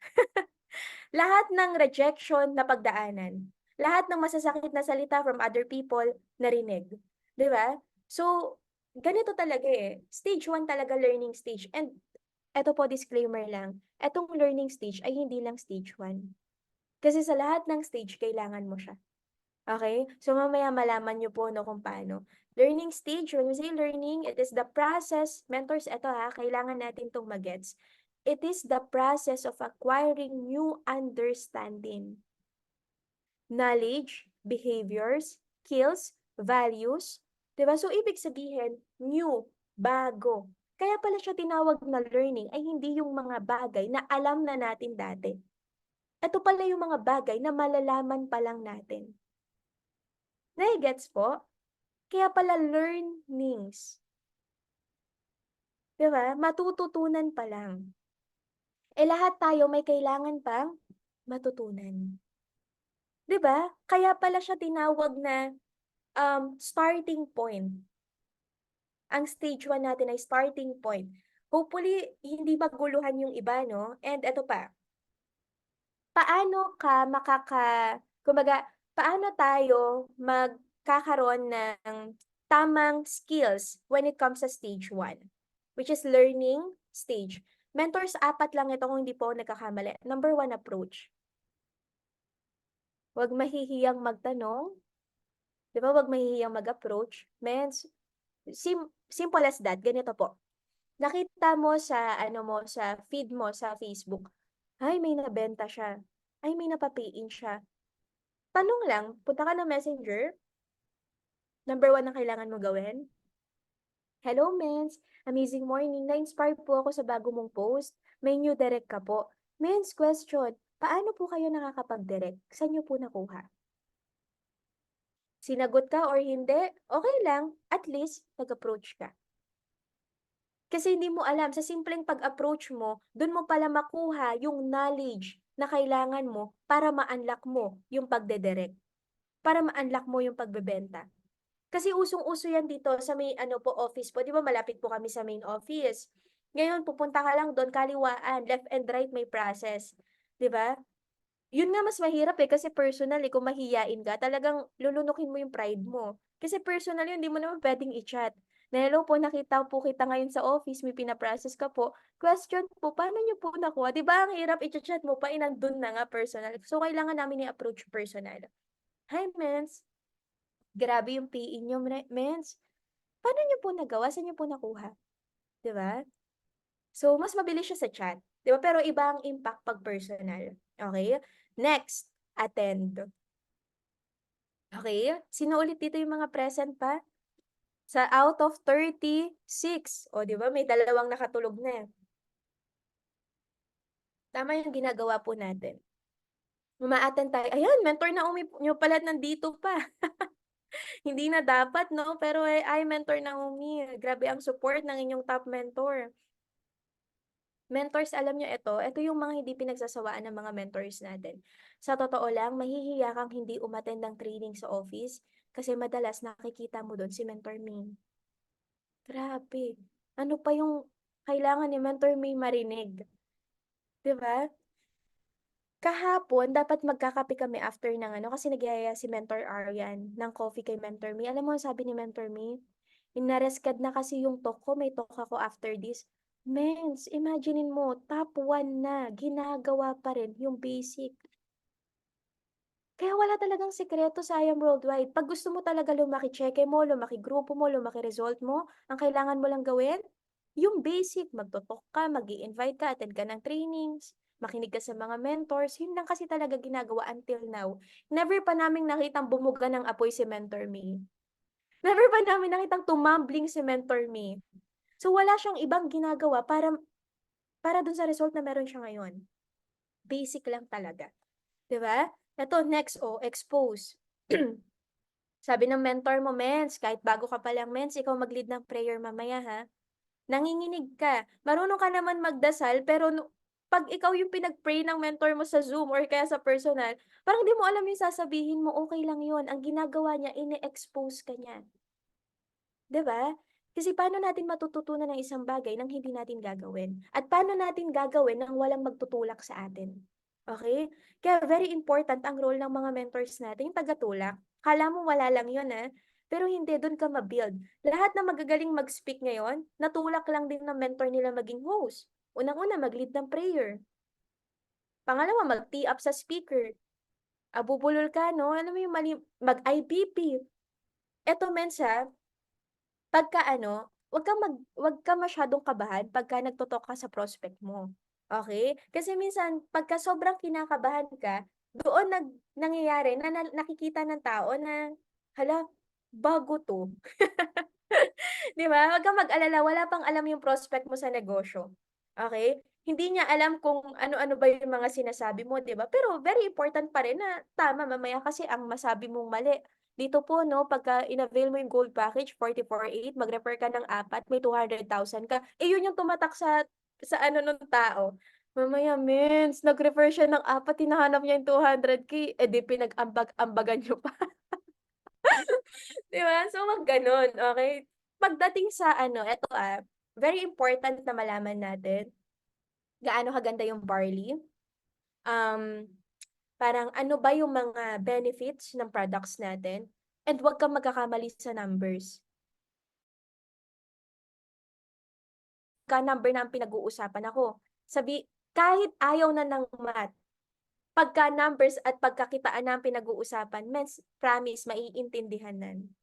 Lahat ng rejection napagdaanan, lahat ng masasakit na salita from other people narinig, 'di ba? So, ganito talaga, stage 1 talaga learning stage, and eto po disclaimer lang, etong learning stage ay hindi lang stage 1. Kasi sa lahat ng stage kailangan mo siya, okey? So, mamaya malaman niyo po 'no kung paano. Learning stage, when we say learning, it is the process, mentors, eto kailangan natin 'tong ma-gets. It is the process of acquiring new understanding, knowledge, behaviors, skills, values, 'di ba? So, ibig sabihin, new, bago. Kaya pala siya tinawag na learning ay hindi yung mga bagay na alam na natin dati. Ito pala yung mga bagay na malalaman pa lang natin. Nai-gets po? Kaya pala learnings, 'di ba? Matututunan pa lang. Lahat tayo may kailangan pang matutunan. 'Di ba? Kaya pala siya tinawag na, starting point. Ang stage 1 natin ay starting point. Hopefully, hindi maguluhan yung iba 'no, and eto pa, paano ka kumbaga, paano tayo magkakaroon ng tamang skills when it comes sa stage 1, which is learning stage. Mentors, 4 lang ito kung hindi po ako nagkakamali. Number 1, approach. 'Wag mahihiyang magtanong, 'di ba, 'wag mahihiyang mag-approach. Simple as that, ganito po. nakita mo sa ano mo, sa feed mo sa Facebook, "Ay may nabenta siya, ay may napa-pay in siya." Tanong lang, punta ka ng Messenger, number 1 na kailangan mo gawin, "Hello Mens, amazing morning, na-inspire po ako sa bago mong post, may new direct ka po. Mens, question, paano po kayo nakakapag-direct? Saan niyo po nakuha?" Sinagot ka or hindi, okay lang, at least nag-approach ka. Kasi hindi mo alam, sa simpleng pag-approach mo, dun mo pala makuha yung knowledge na kailangan mo para ma-unlock mo yung pagde-direct, para ma-unlock mo yung pagbebenta. Kasi usong-uso yan dito sa may ano po, office po, 'di ba malapit po kami sa main office. Ngayon pupunta ka lang dun kaliwaan, left and right may process, 'di ba? Yun nga mas mahirap, eh, kasi personal, eh, kung mahiyain ka talagang lulunukin mo yung pride mo. Kasi personal yun, 'di mo naman puwedeng i-chat na, "Hello po, nakita po kita ngayon sa office, may pina-process ka po. Question po, paano niyo po nakuha?" 'Di ba ang hirap i-cha-chat mo pa, eh, nandun na nga personal. So, kailangan namin i-approach personal. "Hi mens, grabe yung PE niyo mens. Paano niyo po nagawa, saan niyo po nakuha?" 'Di ba? So, mas mabilis siya sa chat, 'di ba? Pero iba ang impact 'pag personal, okey? Next, attend. Okey, sino ulit dito yung mga present pa? Sa out of 36, oh, 'di ba may dalawang nakatulog na. Tama yung ginagawa po natin, uma-attend tayo, ayan mentor na niyo pala nandito pa. Hindi na dapat 'no, pero, eh, ay mentor Naomi, grabe ang support ng inyong top mentor. Mentors, alam niyo ito yung mga hindi pinagsasawaan ng mga mentors natin. Sa totoo lang, mahihiya kang hindi umattend ng training sa office kasi madalas nakikita mo dun si Mentor Ming. Grabe, ano pa yung kailangan ni Mentor May marinig, 'di ba? Kahapon dapat magkakape kami after ng ano, kasi nagyayaya si Mentor Aryan ng coffee kay Mentor May. Alam mo ang sabi ni Mentor May? "Inareskad na kasi yung talk ko, may talk ako after this." Mens, imaginin mo top 1 na, ginagawa pa rin yung basic. Kaya wala talagang sikreto sa I Am Worldwide. 'Pag gusto mo talaga lumaki tseke mo, lumaki grupo mo, lumaki result mo, ang kailangan mo lang gawin, yung basic. Magto-talk ka, mag-i-invite ka, attend ka ng trainings, makinig ka sa mga mentors. Yun lang kasi talaga ginagawa until now. Never pa naming nakitang bumuga ng apoy si Mentor Me. Never pa namin nakitang tumambling si Mentor Me. So, wala siyang ibang ginagawa para dun sa result na meron siya ngayon. Basic lang talaga, 'di ba? Eto next, oh, expose. Sabi ng mentor mo, "Mens, kahit bago ka pa lang mens, ikaw mag-lead ng prayer mamaya ha. Nanginginig ka, marunong ka naman magdasal pero 'pag ikaw yung pinag-pray ng mentor mo sa Zoom or kaya sa personal, parang di mo alam yung sasabihin mo, okey lang yun." Ang ginagawa niya ine-expose ka niya. 'Di ba? Kasi paano natin matututunan ng isang bagay nang hindi natin gagawin? At paano natin gagawin nang walang magtutulak sa atin? Okay? Kaya very important ang role ng mga mentors natin, yung tagatulak. Akala mo wala lang yun, pero hindi, dun ka ma-build. Lahat ng magagaling mag-speak ngayon, natulak lang din ng mentor nila maging host. Unang-una, mag-lead ng prayer. Pangalawa, mag-tee up sa speaker. Bubulol ka 'no, alam mo yung mali mag-IPP. Eto Mensa, pagka ano, 'wag ka masyadong kabahan pagka nagto-talk ka sa prospect mo, okey? Kasi minsan pagka sobrang kinakabahan ka, doon nangyayari na nakikita ng tao na, "Hala, bago 'to." 'Di ba? Wag kang mag-alala, wala pang alam yung prospect mo sa negosyo, okey? Hindi niya alam kung ano-ano ba yung mga sinasabi mo, 'di ba? Pero very important pa rin na tama mamaya kasi ang masabi mong mali. Dito po 'no, pagka in-avail mo yung gold package 44.8 mag-refer ka ng 4 may 200,000 ka. Eh, yun yung tumatak sa ano nung tao. Mamaya, "Mens, nag-refer siya ng 4 hinahanap niya yung 200K, eh, di pinag-ambag-ambagan niyo pa." 'Di ba? So, wag gano'n, okey? Pagdating sa ano, eto, very important na malaman natin gaano kaganda yung barley. Um, Parang ano ba yung mga benefits ng products natin, and wag kang magkakamali sa numbers. Number na ang pinag-uusapan ako, kahit ayaw na ng math, pagka numbers at pagkakitaan na ang pinag-uusapan, promise maiintindihan nan.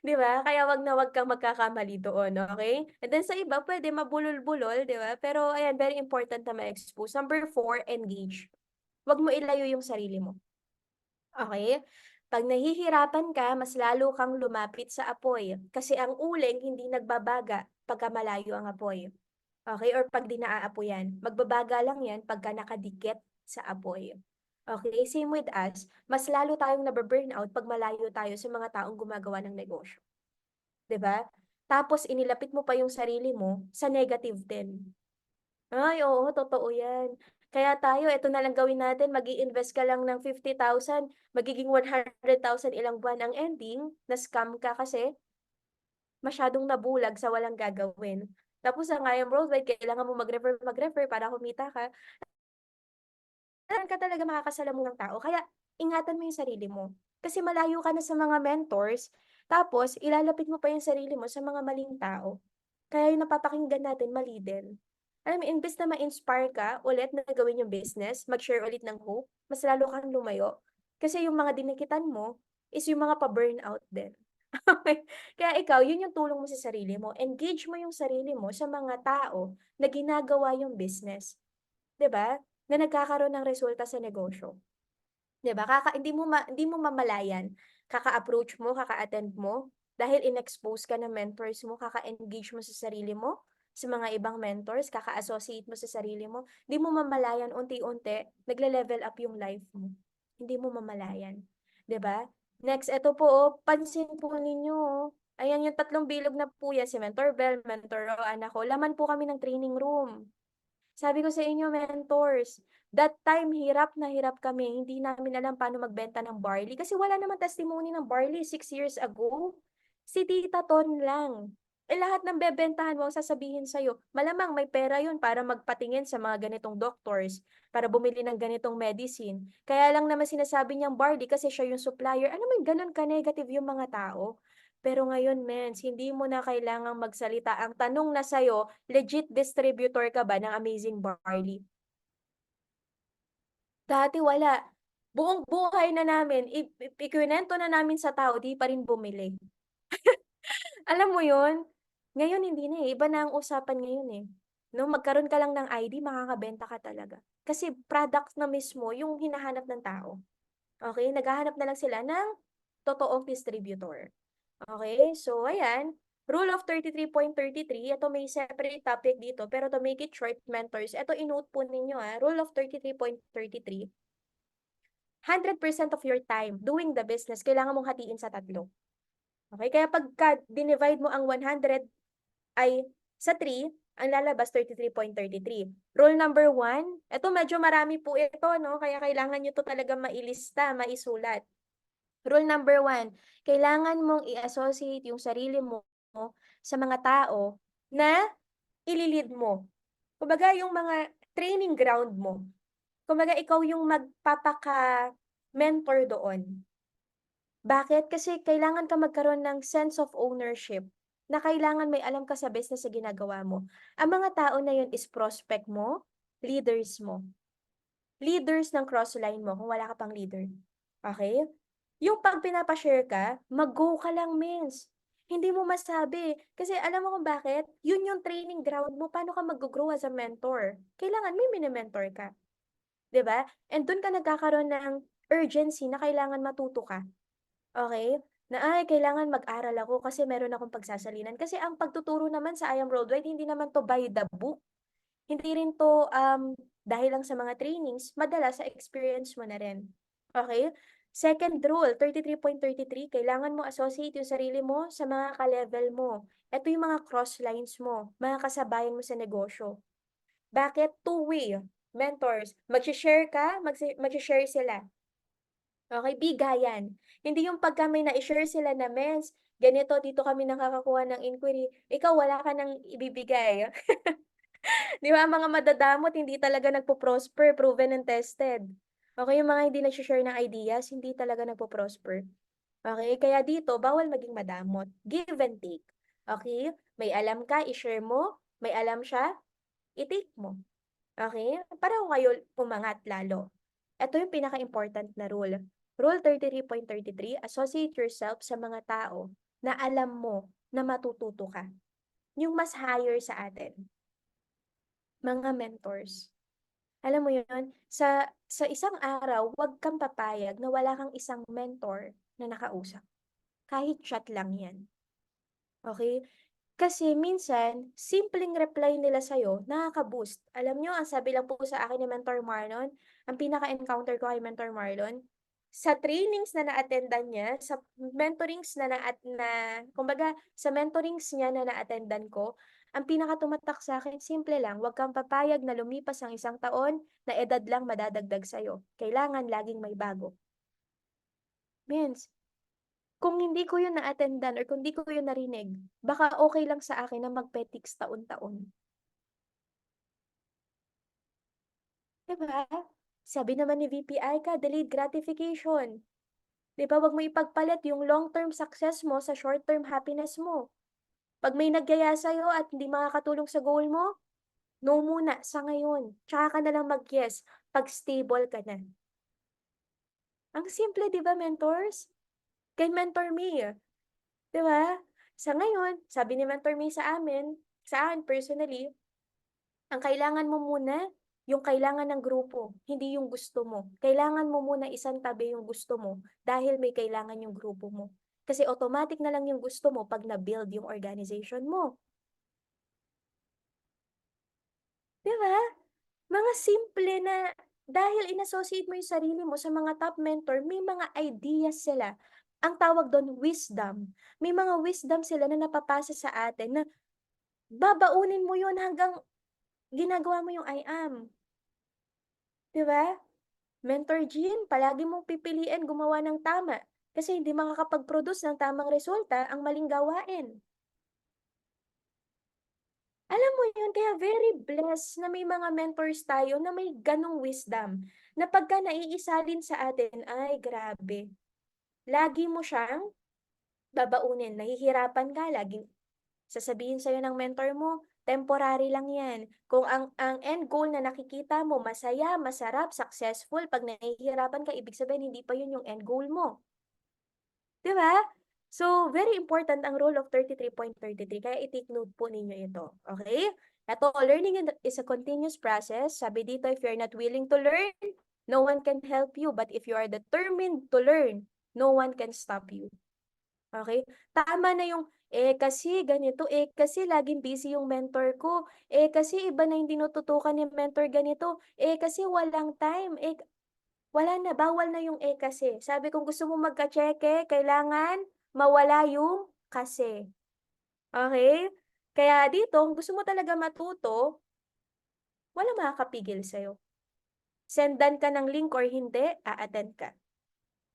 'Di ba? Kaya 'wag na 'wag kang magkakamali doon, okey? And then sa iba puwede mabulol-bulol, 'di ba? Pero ayan, very important na ma-expose. Number 4, engage. 'Wag mo ilayo yung sarili mo, okey? 'Pag nahihirapan ka, mas lalo kang lumapit sa apoy, kasi ang uling hindi nagbabaga pagka malayo ang apoy, okey? Or 'pag 'di naaapoyan, magbabaga lang 'yan pagka nakadikit sa apoy. Okey, same with us, mas lalo tayong nabu-burnout 'pag malayo tayo sa mga taong gumagawa ng negosyo. 'Di ba? Tapos inilapit mo pa yung sarili mo sa negative din. Ay, oo, totoo 'yan. Kaya tayo eto na lang gawin natin, mag-i-invest ka lang ng 50,000, magiging 100,000 ilang buwan. Ang ending, na-scam ka kasi masyadong nabulag sa walang gagawin. Tapos ang I am worldwide, kailangan mo mag-refer para kumita ka. Saan ka talaga makakasalamuhang tao, kaya ingatan mo yung sarili mo. Kasi malayo ka na sa mga mentors, tapos ilalapit mo pa yung sarili mo sa mga maling tao. Kaya yung napapakinggan natin mali din. Alam mo, imbes na ma-inspire ka ulit na gawin yung business, mag-share ulit ng hope, mas lalo kang lumayo. Kasi yung mga dinikitan mo is yung mga pa-burnout din. Okey? Kaya ikaw, yun yung tulong mo sa sarili mo. Engage mo yung sarili mo sa mga tao na ginagawa yung business. 'Di ba? Na nagkakaroon ng resulta sa negosyo. 'Di ba, hindi mo mamalayan, kaka-approach mo, kaka-attend mo, dahil in-expose ka ng mentors mo, kaka-engage mo sa sarili mo, sa mga ibang mentors, kaka-associate mo sa sarili mo, hindi mo mamalayan unti-unti nagle-level up yung life mo. Hindi mo mamalayan, 'di ba? Next, eto po, pansin po ninyo, ayan yung tatlong bilog na po yan, si Mentor Bell, Mentor Rowan, ako, laman po kami ng training room. Sabi ko sa inyo, mentors, that time hirap na hirap kami, hindi namin alam paano magbenta ng barley kasi wala namang testimony ng barley 6 years ago. Si Tita Ton lang. Eh, lahat ng bebentahan mo ang sasabihin sa'yo, malamang may pera yun para magpatingin sa mga ganitong doctors, para bumili ng ganitong medicine. Kaya lang naman sinasabi niyang barley kasi siya yung supplier. Alam mo yung gano'n ka-negative yung mga tao? Pero ngayon, mens, hindi mo na kailangang magsalita. Ang tanong na sa'yo, legit distributor ka ba ng Amazing Barley? Dati wala. Buong buhay na namin, ikinuwento na namin sa tao, di pa rin bumili. Alam mo yun? Ngayon hindi na, iba na ang usapan ngayon, eh. 'No, magkaroon ka lang ng ID, makakabenta ka talaga. Kasi product na mismo yung hinahanap ng tao, okey? Naghahanap na lang sila ng totoong distributor. Okay, so ayan, rule of 33.33, ito may separate topic dito, pero to make it short, mentors, ito inote po ninyo, rule of 33.33, 100% of your time doing the business, kailangan mong hatiin sa tatlo. Okay, kaya pagka dinivide mo ang 100 ay sa 3, ang lalabas 33.33. Rule number 1, ito medyo marami po ito, no? Kaya kailangan nyo to talaga mailista, maisulat. Rule number 1, kailangan mong i-associate yung sarili mo sa mga tao na ililid mo. Kumbaga yung mga training ground mo. Kumbaga ikaw yung magpapaka-mentor doon. Bakit? Kasi kailangan ka magkaroon ng sense of ownership na kailangan may alam ka sa business na ginagawa mo. Ang mga tao na yun is prospect mo, leaders mo. Leaders ng crossline mo kung wala ka pang leader. Okay? Yung 'pag pinapa-share ka, mag-go ka lang, mens. Hindi mo masabi. Kasi alam mo kung bakit? Yun yung training ground mo, paano ka maggo-grow as a mentor. Kailangan may mini-mentor ka, 'di ba? And dun ka nagkakaroon ng urgency na kailangan matuto ka, okey? Na, "Ay, kailangan mag-aral ako kasi meron akong pagsasalinan." Kasi ang pagtuturo naman sa I Am Worldwide, hindi naman 'to by the book. Hindi rin 'to, dahil lang sa mga trainings, madalas sa experience mo na rin, okey? Second rule, 33.33, kailangan mo associate yung sarili mo sa mga ka-level mo. Eto yung mga cross lines mo, mga kasabayan mo sa negosyo. Bakit? Two-way, mentors. Magse-share ka, magse-share sila. Okey, bigayan. Hindi yung pagka may nai-share sila na, "Mens, ganito, dito kami nakakakuha ng inquiry." Ikaw wala ka ng ibibigay. 'Di ba, ang mga madadamot hindi talaga nagpo-prosper, proven and tested. Okey, yung mga hindi nagse-share ng ideas, hindi talaga nagpo-prosper. Okey, kaya dito bawal maging madamot, give and take. Okey? May alam ka, i-share mo, may alam siya, i-take mo. Okey? Para kayo umangat lalo. Ito yung pinaka-important na rule. Rule 33.33, associate yourself sa mga tao na alam mo na matututo ka. Yung mas higher sa atin, mga mentors. Alam mo yun, sa isang araw, huwag kang papayag na wala kang isang mentor na nakausap. Kahit chat lang yan. Okay? Kasi minsan, simpleng reply nila sa'yo, nakaka-boost. Alam nyo, ang sabi lang po sa akin ni Mentor Marlon, ang pinaka-encounter ko kay Mentor Marlon, sa trainings na na-attendan niya, sa mentorings kumbaga, sa mentorings niya na na-attendan ko, ang pinaka-tumatak sa akin, simple lang, huwag kang papayag na lumipas ang 1 taon, na edad lang madadagdag sa'yo. Kailangan laging may bago. Means, kung hindi ko yun na-attendan or kung hindi ko yun narinig, baka okay lang sa akin na magpetiks taon-taon. 'Di ba? Sabi naman ni VP Aika, delayed gratification. 'Di ba, wag mo ipagpalit yung long-term success mo sa short-term happiness mo. 'Pag may nagyaya sa'yo at hindi makakatulong sa goal mo, no muna sa ngayon. Tsaka ka na lang mag-yes 'pag stable ka na. Ang simple 'di ba, mentors? Kay Mentor Me, 'di ba? Sa ngayon, sabi ni Mentor Me sa akin personally, ang kailangan mo muna, yung kailangan ng grupo, hindi yung gusto mo. Kailangan mo muna isantabi yung gusto mo dahil may kailangan yung grupo mo. Kasi automatic na lang yung gusto mo pag na-build yung organization mo. 'Di ba? Mga simple na dahil in-associate mo yung sarili mo sa mga top mentor, may mga ideas sila. Ang tawag doon, wisdom. May mga wisdom sila na napapasa sa atin na babaunin mo yun hanggang ginagawa mo yung I am. 'Di ba? Mentor Jean, palagi mong pipiliin gumawa ng tama kasi hindi makakapag-produce ng tamang resulta ang maling gawain. Alam mo yun, kaya very blessed na may mga mentors tayo na may ganong wisdom na pagka naiisalin sa atin, ay grabe. Lagi mo siyang babaunin, nahihirapan ka, laging sasabihin sa'yo ng mentor mo, temporary lang yan. Kung ang end goal na nakikita mo, masaya, masarap, successful, pag nahihirapan ka, ibig sabihin, hindi pa yun yung end goal mo. 'Di ba? So, very important ang rule of 33.33 kaya i-take note po ninyo ito, okay? Ito, is a continuous process. Sabi dito, if you're not willing to learn, no one can help you. But if you are determined to learn, no one can stop you. Okay? Tama na yung, kasi ganito, kasi laging busy yung mentor ko, kasi iba na yung tinututukan ni mentor ganito, kasi walang time, wala na, bawal na yung kasi. Sabi kung gusto mo magka-tseke, kailangan mawala yung kasi. Okay? Kaya dito, kung gusto mo talaga matuto, walang makakapigil sa'yo. Sendan ka ng link or hindi, a-attend ka.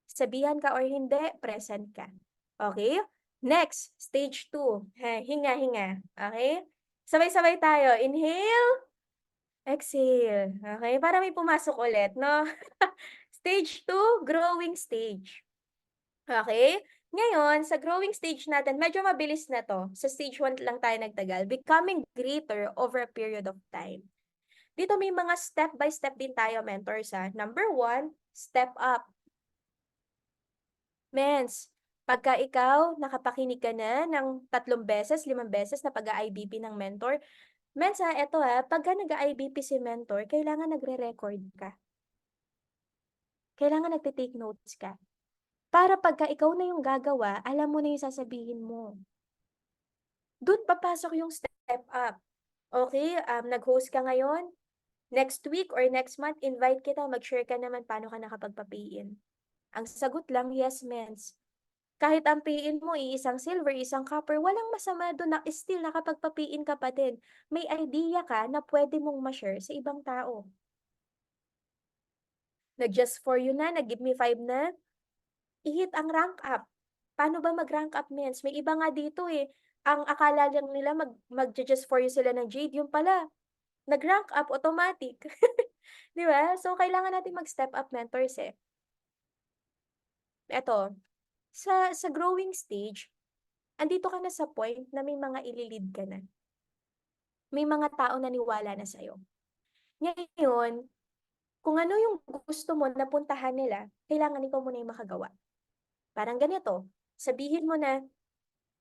Sabihan ka or hindi, present ka. Okay? Next, stage 2. Hinga-hinga. Okay? Sabay-sabay tayo. Inhale, exhale. Okay? Para may pumasok ulit, no? Stage 2, growing stage. Okay? Ngayon, sa growing stage natin, medyo mabilis na 'to. Sa stage 1 lang tayo nagtagal. Becoming greater over a period of time. Dito may mga step by step din tayo, mentors, ha. Number 1, step up. Mens, pagka ikaw nakapakinig ka na ng 3 beses, 5 beses na pag-a-IBP ng mentor, mens, eto, pagka nag-a-IBP si mentor, kailangan nagre-record ka. Kailangan nagte-take notes ka. Para pagka ikaw na yung gagawa, alam mo na yung sasabihin mo. Dun papasok yung step up. Okay, nag-host ka ngayon, next week or next month, invite kita, mag-share ka naman paano ka nakapagpa-pay-in. Ang sagot lang, yes, mens. Kahit ang pay-in mo, isang silver, isang copper, walang masama doon na still nakapagpa-pay-in ka pa din. May idea ka na pwede mong ma-share sa ibang tao. Nag-just for you na, nag-give me 5 na, i-hit ang rank up. Paano ba mag-rank up, mens? May iba nga dito ang akala lang nila mag-just for you sila ng Jade, yung pala, nag-rank up automatic. 'Di ba? So, kailangan natin mag-step up, mentors, Eto, sa growing stage, andito ka na sa point na may mga ililid ka na. May mga tao naniwala na sa'yo. Ngayon, Kung ano yung gusto mo na puntahan nila, kailangan ikaw muna yung makagawa. Parang ganito, sabihin mo na,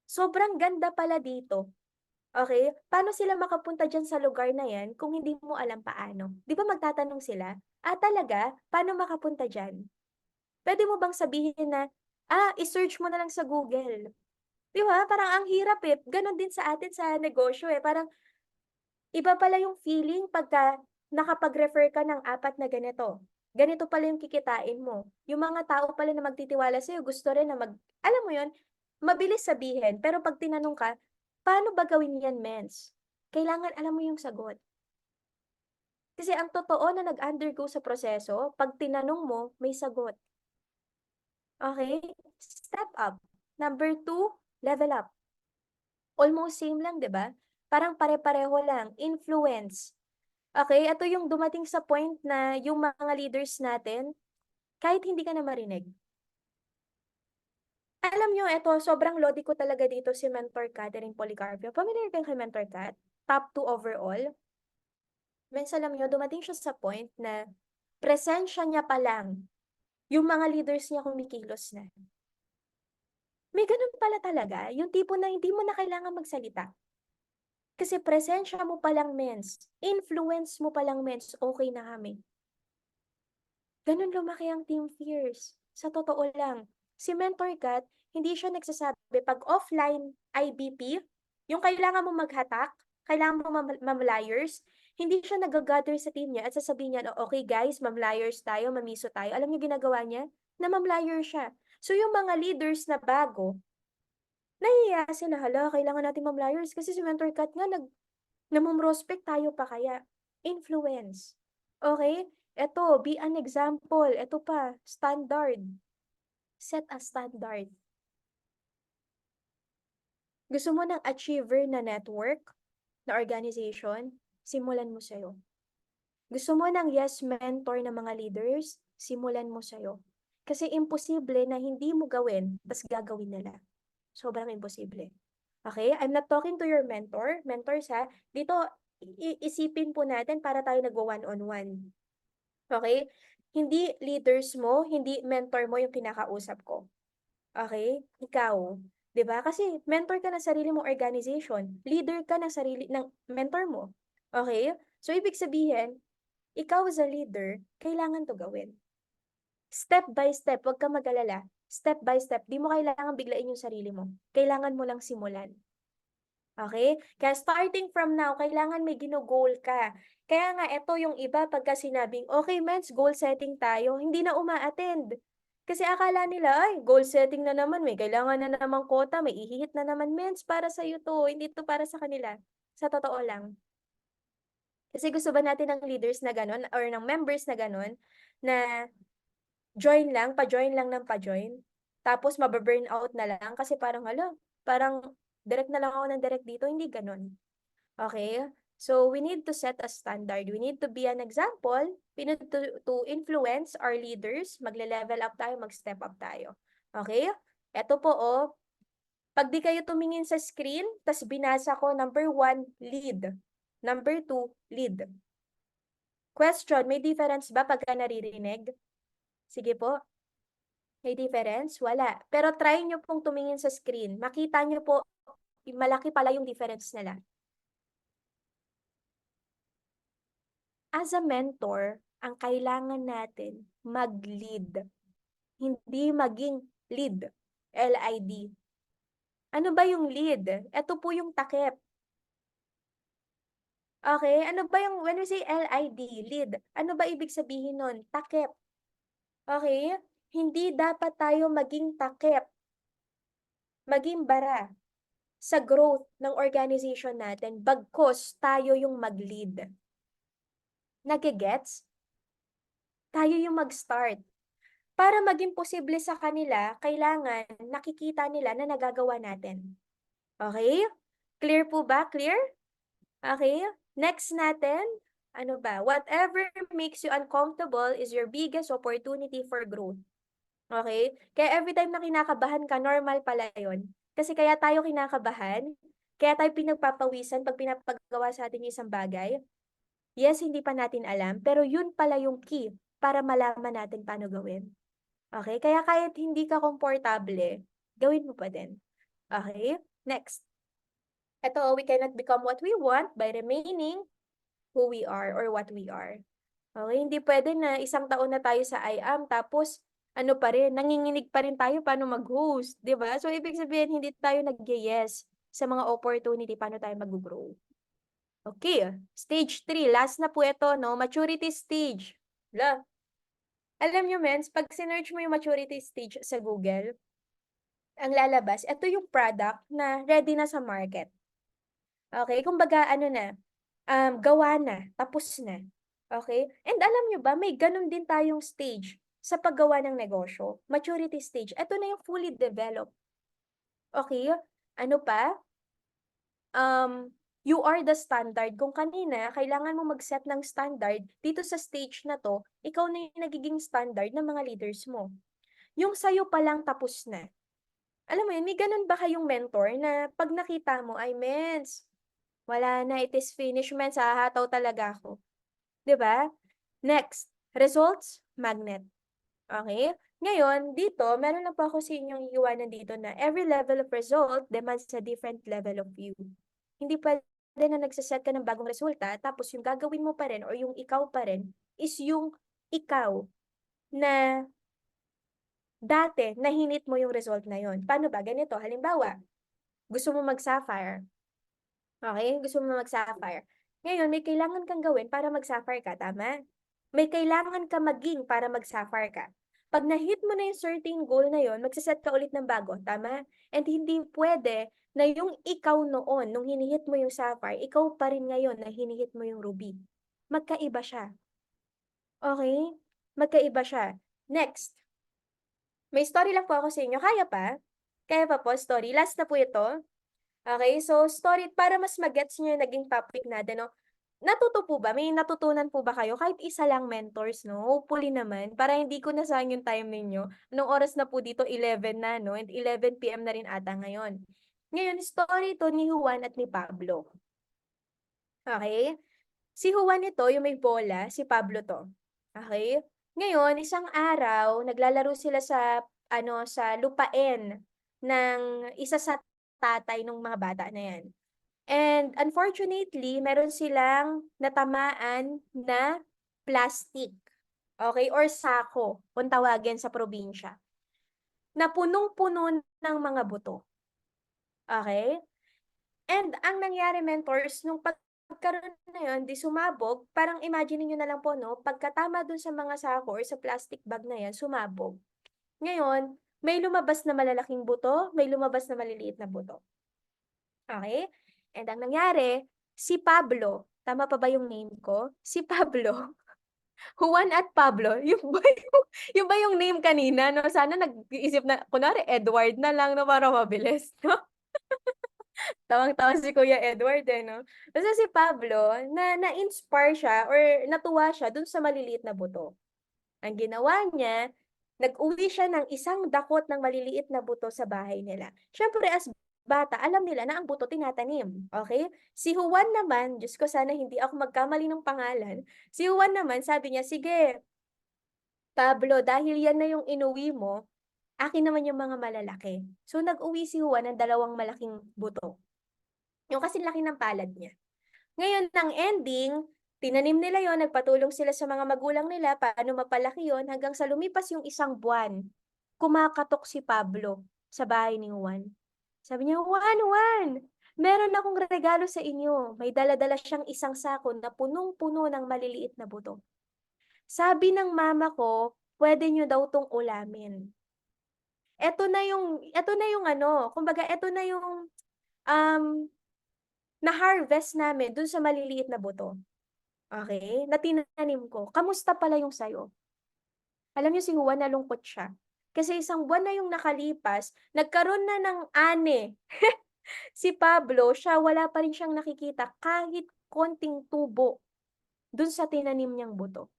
sobrang ganda pala dito. Okay? Paano sila makapunta diyan sa lugar na yan kung hindi mo alam paano? 'Di ba magtatanong sila, talaga? Paano makapunta diyan? Puwede mo bang sabihin na, i-search mo na lang sa Google. 'Di ba parang ang hirap, eh, gano'n din sa atin sa negosyo, eh, parang iba pala yung feeling pagka nakapag-refer ka ng 4 na ganito. Ganito pala yung kikitain mo. Yung mga tao pala na magtitiwala sa'yo gusto rin na alam mo yun, mabilis sabihin pero 'pag tinanong ka, "Paano ba gawin yan, mens?" Kailangan alam mo yung sagot. Kasi ang totoo na nag-undergo sa proseso 'pag tinanong mo, may sagot. Okay? Step up. Number 2, level up. Almost same lang, 'di ba? Parang pare-pareho lang, influence. Okay, ito yung dumating sa point na yung mga leaders natin, kahit hindi ka na marinig. Alam niyo eto, sobrang lodi ko talaga dito si Mentor Catherine Policarpio. Familiar kayo kay Mentor Cat? Top 2 overall. Mens alam niyo, dumating siya sa point na presensya niya pa lang, yung mga leaders niya kumikilos na. May ganun pala talaga, yung tipo na hindi mo na kailangan magsalita. Kasi presensya mo pa lang, mens. Influence mo pa lang, mens. Okay na kami. Ganun lumaki ang Team Fierce. Sa totoo lang. Si Mentor Kat, hindi siya nagsasabi, pag offline IBP, yung kailangan mo maghatak, kailangan mo mamlayers, hindi siya nag-gather sa team niya at sasabihin niya, "Oh, okay guys, mamlayers tayo, mamiso tayo." Alam niyo ginagawa niya? Na-mamlayer siya. So yung mga leaders na bago, nahihiya sila, "Hala, kailangan natin mamlayers kasi si Mentor Kat nga namomrospect, tayo pa kaya?" Influence. Okay? Eto, be an example. Eto pa, standard. Set a standard. Gusto mo ng achiever na network, na organization, simulan mo sa'yo. Gusto mo ng yes mentor na mga leaders, simulan mo sa'yo. Kasi imposible na hindi mo gawin, tas gagawin nila. Sobrang imposible. Okay? I'm not talking to your mentor. Mentors ha. Dito, isipin po natin para tayo nagwa one-on-one. Okay? Hindi leaders mo, hindi mentor mo yung kinakausap ko. Okay? Ikaw. 'Di ba? Kasi mentor ka ng sarili mong organization. Leader ka ng sarili ng mentor mo. Okay? So, ibig sabihin, ikaw as a leader, kailangan to gawin. Step by step, huwag ka mag-alala. Step by step, di mo kailangan biglain yung sarili mo. Kailangan mo lang simulan. Okay? Kaya starting from now, kailangan may gino-goal ka. Kaya nga, ito yung iba pagka sinabing, okay, mens, goal setting tayo, hindi na uma-attend. Kasi akala nila, ay, goal setting na naman, may kailangan na namang quota, may ihihit na naman, mens, para sa'yo to, hindi to para sa kanila. Sa totoo lang. Kasi gusto ba natin ng leaders na ganun, or ng members na ganun, na join lang, pa-join lang ng pa-join, tapos mababurn out na lang, kasi parang, hala, parang direct na lang ako ng direct dito, hindi ganun. Okay? So, we need to set a standard. We need to be an example. We need to influence our leaders. Magle-level up tayo, mag-step up tayo. Okay? Ito po, oh. Pag di kayo tumingin sa screen, tas binasa ko, number 1, lead. Number 2, lead. Question, may difference ba pagka naririnig? Sige po. May difference? Wala. Pero try nyo pong tumingin sa screen. Makita nyo po, malaki pala yung difference nila. As a mentor, ang kailangan natin mag-lead, hindi maging lead, L-I-D. Ano ba yung lead? Ito po yung takip. Okay? Ano ba yung, when we say L-I-D, lead, ano ba ibig sabihin nun? Takip. Okay? Hindi dapat tayo maging takip, maging bara sa growth ng organization natin, bagkus tayo yung mag-lead. Nagigets? Tayo yung mag-start. Para maging posible sa kanila, kailangan nakikita nila na nagagawa natin. Okay? Clear po ba? Clear? Okay? Next natin, ano ba? Whatever makes you uncomfortable is your biggest opportunity for growth. Okay? Kaya every time na kinakabahan ka, normal pala yun. Kasi kaya tayo kinakabahan, kaya tayo pinagpapawisan pag pinapagawa sa atin yung isang bagay. Yes, hindi pa natin alam, pero yun pala yung key para malaman natin paano gawin. Okay? Kaya kahit hindi ka komportable, gawin mo pa din. Okay? Next. Ito, we cannot become what we want by remaining who we are or what we are. Okay? Hindi pwede na isang taon na tayo sa I am, tapos ano pa rin, nanginginig pa rin tayo paano mag-host, 'di ba? So, ibig sabihin, hindi tayo nag-yes sa mga opportunity paano tayo mag-grow. Okay, stage 3, last na po ito, no? Maturity stage. La, alam nyo, mens, pag sinearch mo yung maturity stage sa Google, ang lalabas, ito yung product na ready na sa market. Okay? Kumbaga, ano na, gawa na, tapos na. Okay? And alam nyo ba, may ganun din tayong stage sa paggawa ng negosyo. Maturity stage. Ito na yung fully developed. Okay? Ano pa? You are the standard. Kung kanina, kailangan mo mag-set ng standard, dito sa stage na to, ikaw na yung nagiging standard ng mga leaders mo. Yung sa'yo palang tapos na. Alam mo yun, may ganun ba kayong mentor na pag nakita mo, ay mens, wala na, it is finished, mens, hahataw talaga ako. 'Di ba? Next, results magnet. Okay? Ngayon, dito, meron lang po ako sa inyong iiwanan dito na every level of result demands a different level of you. Hindi pwede na nagsaset ka ng bagong resulta, tapos yung gagawin mo pa rin or yung ikaw pa rin is yung ikaw na dati nahinit mo yung result na yon. Paano ba? Ganito, halimbawa, gusto mo mag-sapphire. Okay? Gusto mo mag-sapphire. Ngayon, may kailangan kang gawin para mag-sapphire ka, tama? May kailangan ka maging para mag-sapphire ka. Pag na-hit mo na yung certain goal na yon, magsaset ka ulit ng bago, tama? And hindi pwede na yung ikaw noon, nung hinihit mo yung sapphire, ikaw pa rin ngayon na hinihit mo yung ruby. Magkaiba siya. Okay? Magkaiba siya. Next. May story lang po ako sa inyo. Kaya pa? Kaya pa po, story. Last na po ito. Okay, so story, para mas magets nyo yung naging topic natin, no? Natuto po ba? May natutunan po ba kayo? Kahit isa lang mentors, no? Hopefully naman, para hindi ko nasayang yung time ninyo. Anong oras na po dito? 11 na, no? And 11 PM na rin ata ngayon. Ngayon, story to ni Juan at ni Pablo. Okay? Si Juan ito, yung may bola, si Pablo to. Okay? Ngayon, isang araw, naglalaro sila sa, sa lupain ng isa sa tatay ng mga bata na yan. And unfortunately, meron silang natamaan na plastic. Okay? Or sako, kung tawagin sa probinsya. Na punong-puno ng mga buto. Okay? And ang nangyari, mentors, nung pagkaroon na yun, di sumabog, parang imagine niyo na lang po, no? Pagkatama dun sa mga sako or sa plastic bag na yan, sumabog. Ngayon, may lumabas na malalaking buto, may lumabas na maliliit na buto. Okay? And ang nangyari, si Pablo, tama pa ba yung name ko? Si Pablo, Juan at Pablo, yung ba yung name kanina, no? Sana nag-iisip na, kunwari, Edward na lang, no? Para mabilis, no? Tawang-tawa si Kuya Edward, eh, no? Basta si Pablo, na-inspire siya or natuwa siya dun sa maliliit na buto. Ang ginawa niya, nag-uwi siya ng isang dakot ng maliliit na buto sa bahay nila. Siyempre, as bata, alam nila na ang buto tinatanim. Okay? Si Juan naman, Diyos ko, sana hindi ako magkamali ng pangalan. Si Juan naman, sabi niya, sige, Pablo, dahil yan na yung inuwi mo, akin naman yung mga malalaki. So, nag-uwi si Juan ng dalawang malaking buto. Yung kasing laki ng palad niya. Ngayon, ang ending, tinanim nila yon, nagpatulong sila sa mga magulang nila, paano mapalaki yon, hanggang sa lumipas yung isang buwan, kumakatok si Pablo sa bahay ni Juan. Sabi niya, Juan, meron akong regalo sa inyo. May dala-dala siyang isang sako na punong-puno ng maliliit na buto. Sabi ng mama ko, pwede niyo daw tong ulamin. Ito na yung kumbaga, ito na yung um, na-harvest namin dun sa maliliit na buto. Okay? Na tinanim ko. Kamusta pala yung sayo? Alam niyo si Juan, nalungkot siya. Kasi isang buwan na yung nakalipas, nagkaroon na ng ane. Si Pablo, siya wala pa rin siyang nakikita kahit konting tubo dun sa tinanim niyang buto.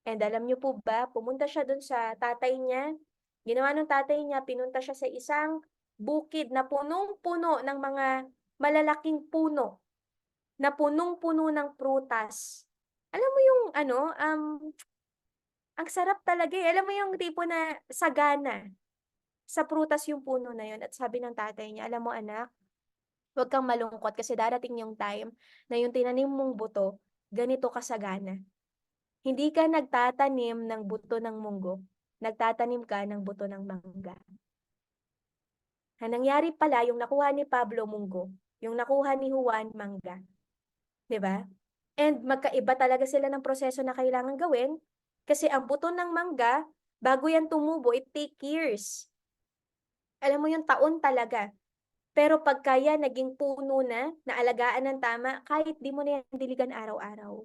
And alam niyo po ba, pumunta siya dun sa tatay niya. Ginawa ng tatay niya, pinunta siya sa isang bukid na punong-puno ng mga malalaking puno. na punong-puno ng prutas. Alam mo yung ano, ang sarap talaga, eh. Alam mo yung tipo na sagana sa prutas yung puno na yun at sabi ng tatay niya, "Alam mo anak, huwag kang malungkot kasi darating yung time na yung tinanim mong buto, ganito kasagana. Hindi ka nagtatanim ng buto ng munggo, nagtatanim ka ng buto ng mangga." Ang nangyari pala yung nakuha ni Pablo munggo, yung nakuha ni Juan mangga, 'di ba? And magkaiba talaga sila ng proseso na kailangang gawin kasi ang buto ng mangga, bago yan tumubo, it take years. Alam mo yung taon talaga. Pero pagka yan naging puno na, naalagaan ng tama, kahit di mo na yan diligan araw-araw.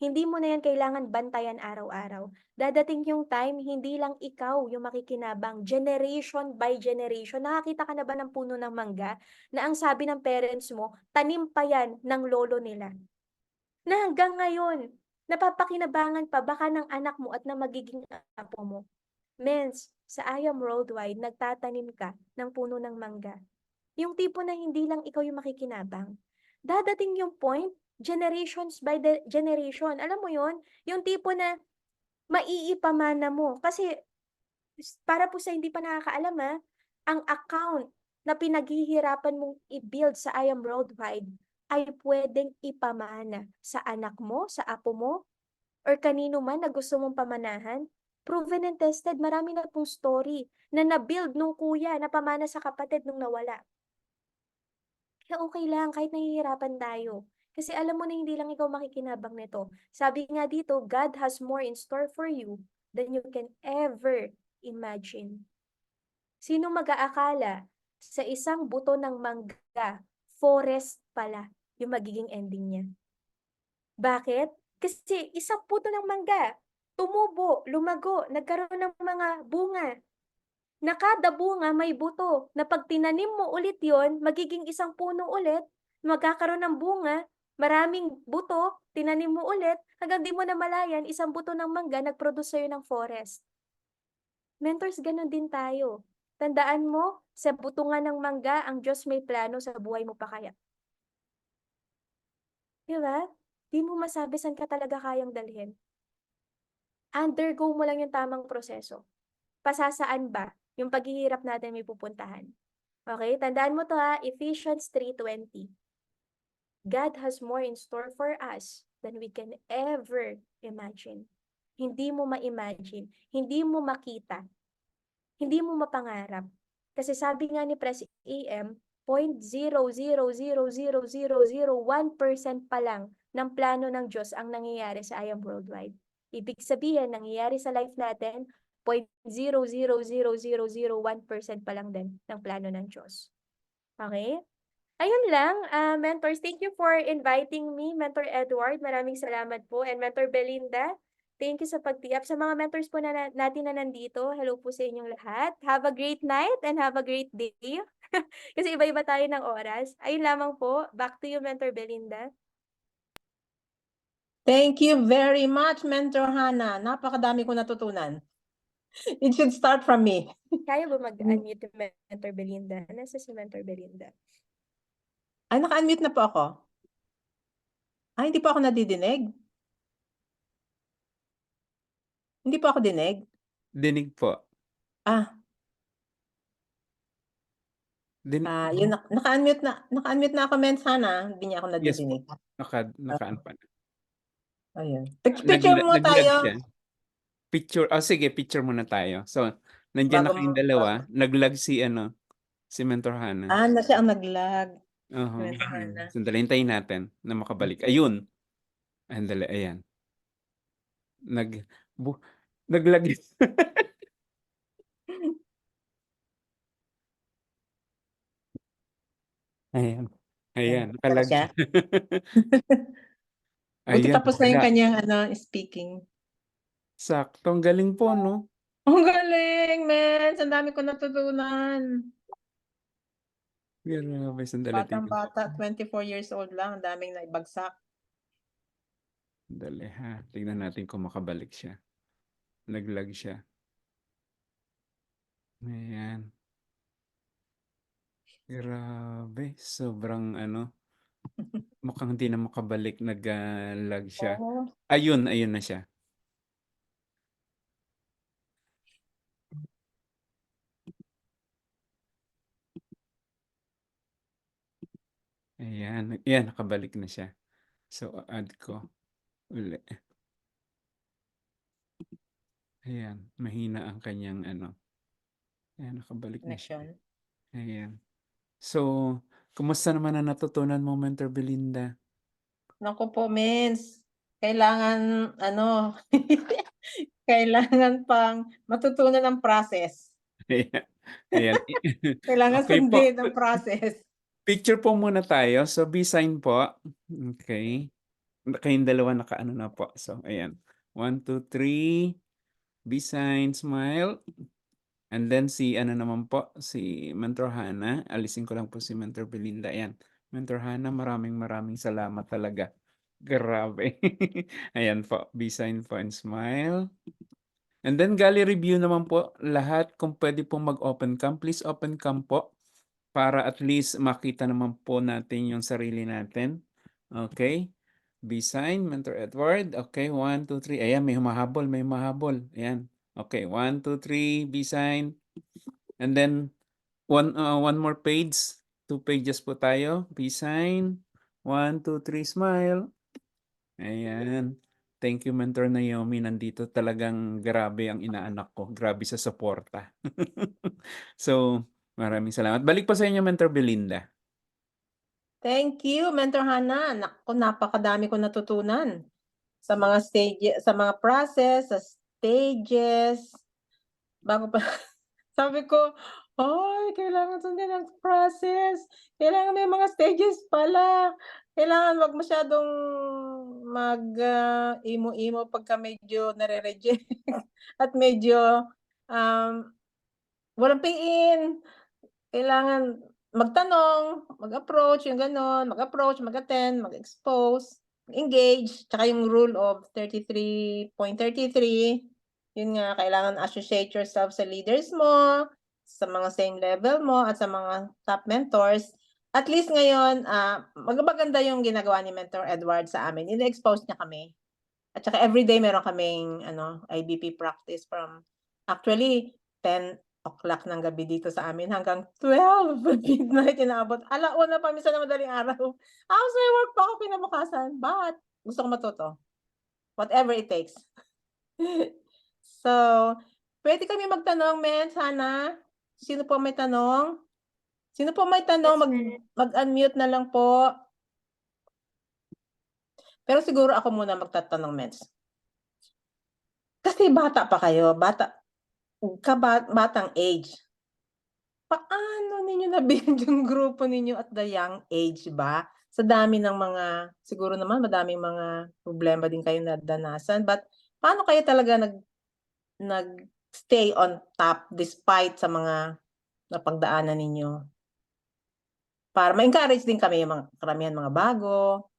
Hindi mo na yan kailangan bantayan araw-araw. Dadating yung time, hindi lang ikaw yung makikinabang, generation by generation. Nakakita ka na ba ng puno ng mangga na ang sabi ng parents mo, tanim pa yan ng lolo nila? Na hanggang ngayon, napapakinabangan pa baka ng anak mo at ng magiging apo mo. Mens, sa IAM Worldwide, nagtatanim ka ng puno ng mangga. Yung tipo na hindi lang ikaw yung makikinabang. Dadating yung point, generations by the generation. Alam mo yon, yung tipo na maiipamana mo. Kasi para po sa hindi pa nakakaalam ang account na pinaghihirapan mong i-build sa IAM Worldwide ay pwedeng ipamana sa anak mo, sa apo mo, or kanino man na gusto mong pamanahan. Proven and tested, marami na pong story na na-build nung kuya, na pamana sa kapatid nung nawala. Kaya okay lang kahit nahihirapan tayo. Kasi alam mo na hindi lang ikaw makikinabang nito. Sabi nga dito, God has more in store for you than you can ever imagine. Sino mag-aakala sa isang buto ng mangga, forest pala yung magiging ending niya? Bakit? Kasi isang buto ng mangga, tumubo, lumago, nagkaroon ng mga bunga, na kada bunga may buto, na pag tinanim mo ulit yon, magiging isang puno ulit, magkakaroon ng bunga, maraming buto, tinanim mo ulit, hanggang di mo namalayan, isang buto ng mangga nag-produce sa'yo ng forest. Mentors, ganun din tayo. Tandaan mo, sa buto nga ng mangga, ang Diyos may plano sa buhay mo pa kaya. Di ba? Di mo masabi saan ka talaga kayang dalhin. Undergo mo lang yung tamang proseso. Pasasaan ba yung paghihirap natin may pupuntahan? Okay, tandaan mo to Ephesians 3:20. God has more in store for us than we can ever imagine. Hindi mo ma-imagine, hindi mo makita, hindi mo mapangarap. Kasi sabi nga ni Pres AM, 0.0000001% pa lang ng plano ng Diyos ang nangyayari sa IAM Worldwide. Ibig sabihin, nangyayari sa life natin, 0.00001% pa lang din ng plano ng Diyos. Okay? Ayun lang, mentors, thank you for inviting me, Mentor Edward. Maraming salamat po. And Mentor Belinda, thank you sa pagtiyap. Sa mga mentors po natin na nandito, hello po sa inyong lahat. Have a great night and have a great day. Kasi iba-iba tayo ng oras. Ayun lamang po. Back to you, Mentor Belinda. Thank you very much, Mentor Hannah. Napakadami ko natutunan. It should start from me. Kaya ba mag-unmute yung Mentor Belinda? Nasa si Mentor Belinda? Ay, naka-unmute na po ako. Ay, hindi po ako nadidinig. Hindi po ako dinig. Dinig po. Ah, yun, naka-unmute na ako, Mens Hannah. Hindi niya ako Yes po. nadidinig. Naka-on pa na. Ayun. Picture mo Nag-lag tayo. siya. Picture. Oh, sige, picture muna tayo. So, nandiyan na Bago kayong mo- dalawa. Nag-lag si Mentor Hannah. na siya ang nag-lag. Oo. Mentor Hannah. Sandali, hintayin natin na makabalik. Ayun. Andali, ayan. Nag-lag. Ayan. Ayan, nakalag siya. siya. Buti Ayan, tapos na yung wala. kanyang speaking. Sakto, ang galing po, no? Ang galing, Mens. Ang dami ko natutunan. Grabe, sandali. Batang-bata, 24 years old lang. Ang daming naibagsak. Sandali, ha? Tingnan natin kung makabalik siya. Nag-lag siya. Ayan. Grabe, sobrang mukhang hindi na makabalik, nag-lag siya. Oh, Ayun na siya. Ayan, nakabalik na siya. So, add ko uli. Ayan, mahina ang kanyang ano. Ayan, nakabalik na siya. connection. Ayan. So, kumusta naman ang natutunan mo, Mentor Belinda? Naku po, Mins. Kailangan, ano, kailangan pang matutunan ang process. Ayan. Ayan. Kailangan Okay po. sundin ang process. Picture po muna tayo. So, B-sign po. Okay. Kayong dalawa nakaano na po. So, ayan. 1, 2, 3. B-sign, smile. And then si ano naman po, si Mentor Hana. Alisin ko lang po si Mentor Belinda. Ayan. Mentor Hana, maraming salamat talaga. Grabe. Ayan po. B-sign po and smile. And then gallery review naman po. Lahat kung pwede pong mag-open cam, please open cam po. Para at least makita naman po natin yung sarili natin. Okay. B-sign, Mentor Edward. Okay, 1, 2, 3. Ayan, may humahabol. Ayan. Okay, 1, 2, 3, B-sign. And then, one more page. 2 pages po tayo. B-sign. 1, 2, 3, smile. Ayan. Thank you, Mentor Naomi. Nandito talagang grabe ang inaanak ko. Grabe sa suporta. So, maraming salamat. Balik po sa inyo, Mentor Belinda. Thank you, Mentor Hana. Naku, napakadami ko natutunan sa mga stage, sa mga process, sa stages. Bago pa, sabi ko, ay, kailangan sundin ang process. Kailangan may mga stages pala. Kailangan wag masyadong imo-imo pagka medyo nare-reject at medyo walang pay-in. Kailangan magtanong, mag-approach, yung gano'n, mag-approach, mag-attend, mag-expose, engage, tsaka yung rule of 33.33, yun nga, kailangan associate yourself sa leaders mo, sa mga same level mo, at sa mga top mentors. At least ngayon, maganda yung ginagawa ni Mentor Edward sa amin. Ine-expose niya kami. At saka everyday meron kaming IBP practice from actually 10 o'clock ng gabi dito sa amin hanggang 12 midnight inaabot. 1:00 pa minsan ng madaling araw. Tapos may work pa ako kinabukasan, but gusto ko matuto. Whatever it takes. So, puwede kami magtanong, men, sana. Sino po may tanong? Sino po may tanong, Yes, ma'am. mag-unmute na lang po. Pero siguro ako muna magtatanong, mens. Kasi bata pa kayo, batang age. Paano ninyo na-build yung grupo ninyo at the young age ba? Sa dami ng mga siguro naman madaming mga problema din kayong naranasan, but paano kayo talaga nag-stay on top despite sa mga napagdaanan ninyo? Para ma-encourage din kami yung mga karamihan mga bago.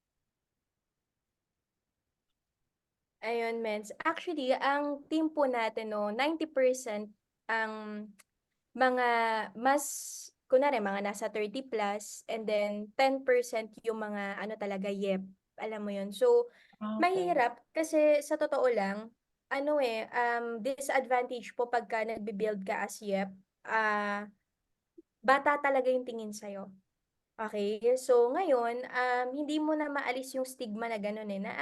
Ayun, mens. Actually, ang team po natin 'no, 90% ang mga mas kunwari mga nasa 30 plus and then 10% yung mga ano talaga, yep, alam mo yun. So, Okay. mahirap kasi sa totoo lang, disadvantage po pagka nagbi-build ka as yep, bata talaga yung tingin sa'yo. Okay, so ngayon, hindi mo na maalis yung stigma na gano'n, eh, na,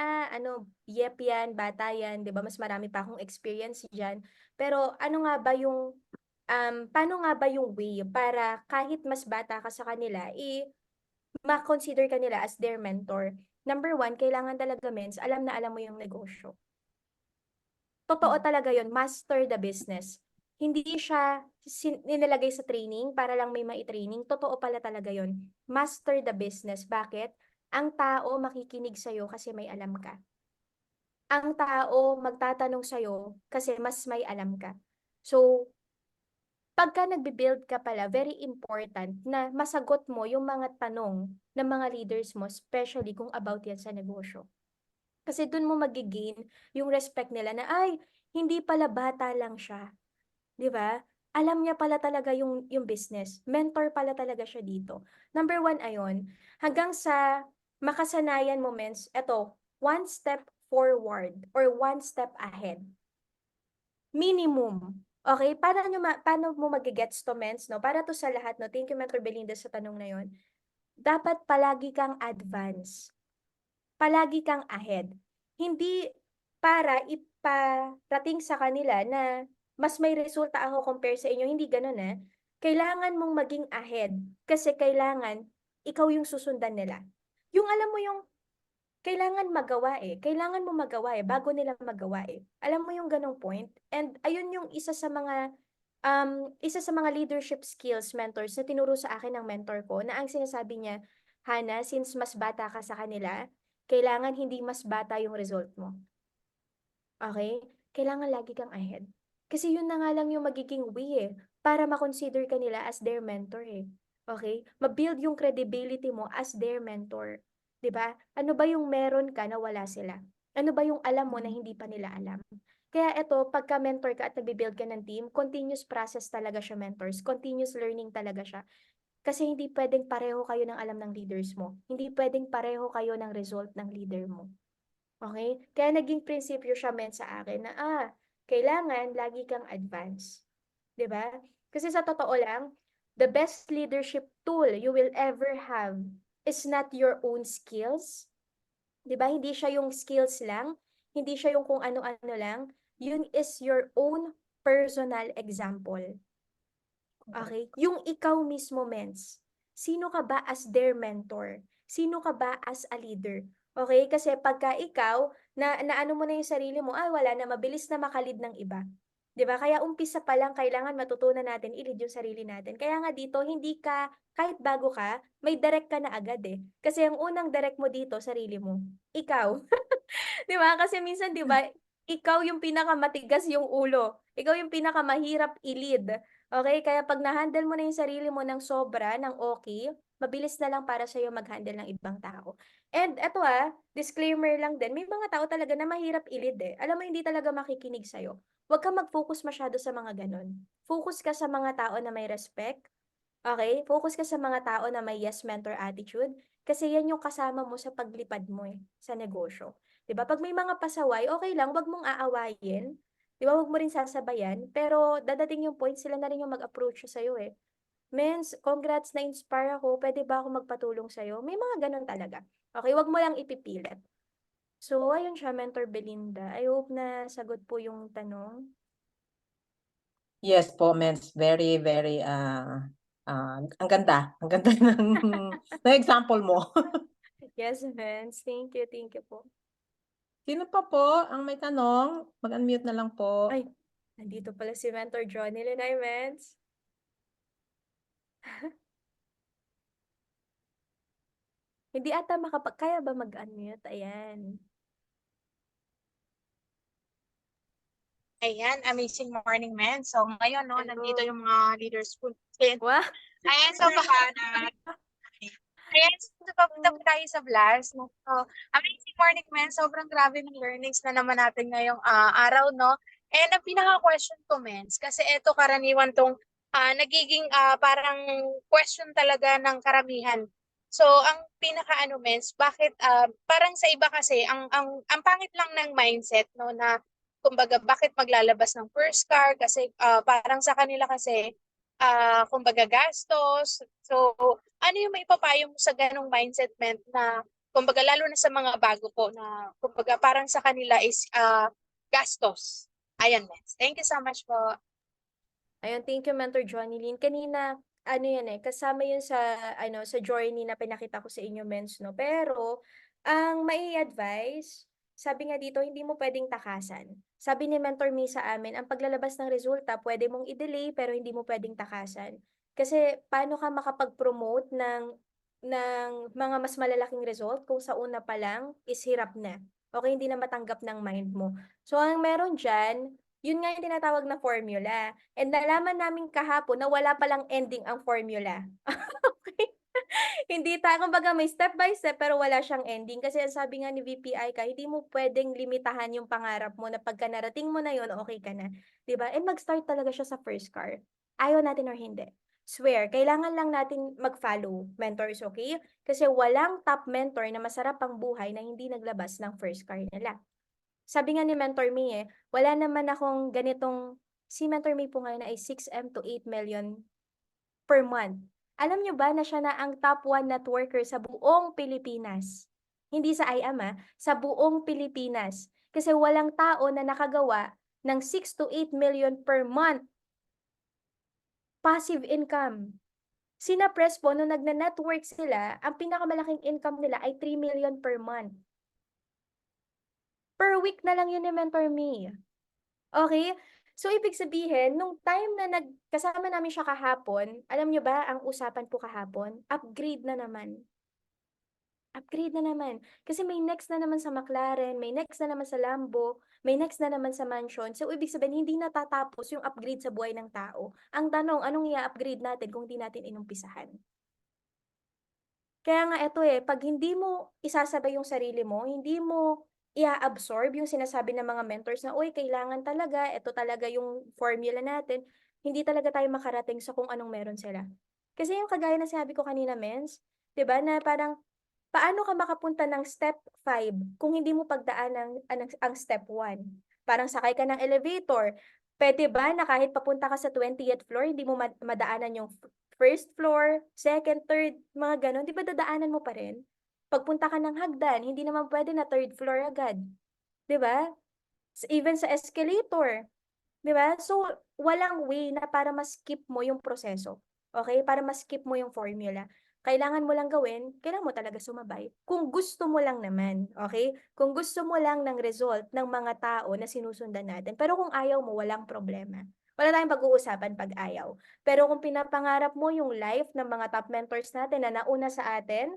yep yan, bata yan, 'di ba, mas marami pa akong experience diyan. Pero ano nga ba yung, paano nga ba yung way para kahit mas bata ka sa kanila, ma-consider ka nila as their mentor? Number one, kailangan talaga mens, alam na alam mo yung negosyo. Totoo talaga yon, master the business. Hindi siya nilalagay sa training para lang may mai-training, totoo pala talaga yon. Master the business, bakit? Ang tao makikinig sa'yo kasi may alam ka. Ang tao magtatanong sa'yo kasi mas may alam ka. So, pagka nagbi-build ka pala, very important na masagot mo yung mga tanong ng mga leaders mo, especially kung about yan sa negosyo. Kasi dun mo magi-gain yung respect nila na, ay, hindi pala bata lang siya. 'Di ba? Alam niya pala talaga yung business. Mentor pala talaga siya dito. Number one, ayon. Hanggang sa makasanayan mo, Mens, eto, one step forward or one step ahead. Minimum. Okay? Paano mo magigets to, Mens, no? Para to sa lahat, no? Thank you, Mentor Belinda, sa tanong na yon. Dapat palagi kang advance. Palagi kang ahead. Hindi para iparating sa kanila na mas may resulta ako compare sa inyo. Hindi ganun, eh. Kailangan mong maging ahead kasi kailangan ikaw yung susundan nila. Yung alam mo yung kailangan magawa eh. Kailangan mo magawa eh bago nila magawa eh. Alam mo yung ganong point? And ayun yung isa sa mga leadership skills mentors na tinuro sa akin ng mentor ko na ang sinasabi niya, Hana, since mas bata ka sa kanila, kailangan hindi mas bata yung result mo. Okay? Kailangan lagi kang ahead. Kasi yun na nga lang yung magiging way eh, para ma-consider ka nila as their mentor eh. Okay? Ma-build yung credibility mo as their mentor. 'Di ba? Ano ba yung meron ka na wala sila? Ano ba yung alam mo na hindi pa nila alam? Kaya ito, pagka mentor ka at nagbe-build ka ng team, continuous process talaga siya, mentors. Continuous learning talaga siya. Kasi hindi pwedeng pareho kayo ng alam ng leaders mo. Hindi pwedeng pareho kayo ng result ng leader mo. Okay? Kaya naging prinsipyo siya sa akin na, kailangan lagi kang advance. 'Di ba? Kasi sa totoo lang, the best leadership tool you will ever have is not your own skills. 'Di ba? Hindi siya yung skills lang, hindi siya yung kung ano-ano lang. Yun is your own personal example. Okay? Yung ikaw mismo, Mens. Sino ka ba as their mentor? Sino ka ba as a leader? Okay? Kasi pagka ikaw, naano mo na yung sarili mo, wala na, mabilis na makalid ng iba. 'Di ba? Kaya umpisa pa lang kailangan matutunan natin i-lead yung sarili natin. Kaya nga dito, hindi ka, kahit bago ka, may direct ka na agad eh. Kasi ang unang direct mo dito, sarili mo. Ikaw. 'Di ba? Kasi minsan 'di ba, ikaw yung pinakamatigas yung ulo. Ikaw yung pinakamahirap i-lead. Okay? Kaya pag na-handle mo na yung sarili mo ng sobra, ng okay, mabilis na lang para sa'yo mag-handle ng ibang tao. And eto disclaimer lang din, may mga tao talaga na mahirap i-lead eh. Alam mo, hindi talaga makikinig sa'yo. Huwag kang mag-focus masyado sa mga ganun. Focus ka sa mga tao na may respect. Okay? Focus ka sa mga tao na may yes mentor attitude. Kasi yan yung kasama mo sa paglipad mo sa negosyo. 'Di ba? Pag may mga pasaway, okay lang, wag mong aawayin. 'Di ba? Wag mo rin sasabayan, pero dadating yung point sila na rin yung mag-approach sa iyo eh. Mens, congrats, na-inspire ako. Pwede ba ako magpatulong sa'yo? May mga ganun talaga. Okay, wag mo lang ipipilit. So, ayun siya, Mentor Belinda. I hope na sagot po yung tanong. Yes po, Mens. Very, very, ang ganda. Ang ganda ng example mo. Yes, Mens. Thank you po. Sino pa po ang may tanong? Mag-unmute na lang po. Ay, nandito pala si Mentor Johnny Linay, Mens. Hindi ata kaya ba mag-unmute? Ayan. Ayan, amazing morning, men. So, ngayon, no, Hello. nandito yung mga leaders po. Ayan, Wow. so, ayan, so, papunta po tayo sa blast. No? So, amazing morning, men. Sobrang grabe ng learnings na naman natin ngayong araw, no? And ang pinaka-question ko, men, kasi ito karaniwan tong nagiging parang question talaga ng karamihan. So, ang pinaka-ano, men, bakit parang sa iba kasi, ang pangit lang ng mindset, no, na kumbaga bakit maglalabas ng first car kasi parang sa kanila kasi kumbaga gastos. So ano yung maipapayo mo sa ganong mindset na kumbaga lalo na sa mga bago po na kumbaga parang sa kanila is gastos. Ayan, Mens. Thank you so much po. Ayun, thank you, Mentor Johnny Lynn. Kanina, kasama yun sa journey na pinakita ko sa inyo, Mens, no? Pero, ang mai-advise, sabi nga dito, hindi mo pwedeng takasan. Sabi ni Mentor May sa amin, ang paglalabas ng resulta, pwede mong i-delay, pero hindi mo pwedeng takasan. Kasi, paano ka makapag-promote ng mga mas malalaking result kung sa una pa lang is hirap na? Okay, hindi na matanggap ng mind mo. So, ang meron dyan, yun nga yung tinatawag na formula. And nalaman namin kahapon na wala palang ending ang formula. Okay? Hindi kumbaga may step by step pero wala siyang ending. Kasi ang sabi nga ni VPI ka, hindi mo pwedeng limitahan yung pangarap mo na pagka narating mo na yun, okay ka na. 'Di ba? Eh mag-start talaga siya sa first car. Ayaw natin or hindi. Swear, kailangan lang natin mag-follow mentors, okay? Kasi walang top mentor na masarap ang buhay na hindi naglabas ng first car nila. Sabi nga ni Mentor May wala naman akong ganitong, si Mentor May po ngayon ay 6M to 8 million per month. Alam nyo ba na siya na ang top 1 networker sa buong Pilipinas? Hindi sa IAM sa buong Pilipinas. Kasi walang tao na nakagawa ng 6 to 8 million per month passive income. Sina Prespo, nung nagna-network sila, ang pinakamalaking income nila ay 3 million per month. Per week na lang yun ni Mentor Me. Okay? So, ibig sabihin, nung time na kasama namin siya kahapon, alam nyo ba, ang usapan po kahapon, upgrade na naman. Upgrade na naman. Kasi may next na naman sa McLaren, may next na naman sa Lambo, may next na naman sa mansion. So, ibig sabihin, hindi natatapos yung upgrade sa buhay ng tao. Ang tanong, anong i-upgrade natin kung hindi natin inumpisahan? Kaya nga ito pag hindi mo isasabay yung sarili mo, hindi mo i-absorb yung sinasabi ng mga mentors na, uy, kailangan talaga, ito talaga yung formula natin, hindi talaga tayo makarating sa kung anong meron sila. Kasi yung kagaya na sinabi ko kanina, Mens, 'di ba, na parang, paano ka makapunta ng step 5 kung hindi mo pagdaan ang step 1? Parang sakay ka ng elevator, pwede ba na kahit papunta ka sa 20th floor, hindi mo madaanan yung first floor, second, third, mga ganon, di ba dadaanan mo pa rin? Pagpunta ka ng hagdan, hindi naman pwede na third floor agad. Di ba? Even sa escalator. Di ba? So, walang way na para ma-skip mo yung proseso. Okay? Para ma-skip mo yung formula. Kailangan mo lang gawin, kailangan mo talaga sumabay. Kung gusto mo lang naman, okay? Kung gusto mo lang ng result ng mga tao na sinusundan natin. Pero kung ayaw mo, walang problema. Wala tayong pag-uusapan pag ayaw. Pero kung pinapangarap mo yung life ng mga top mentors natin na nauna sa atin,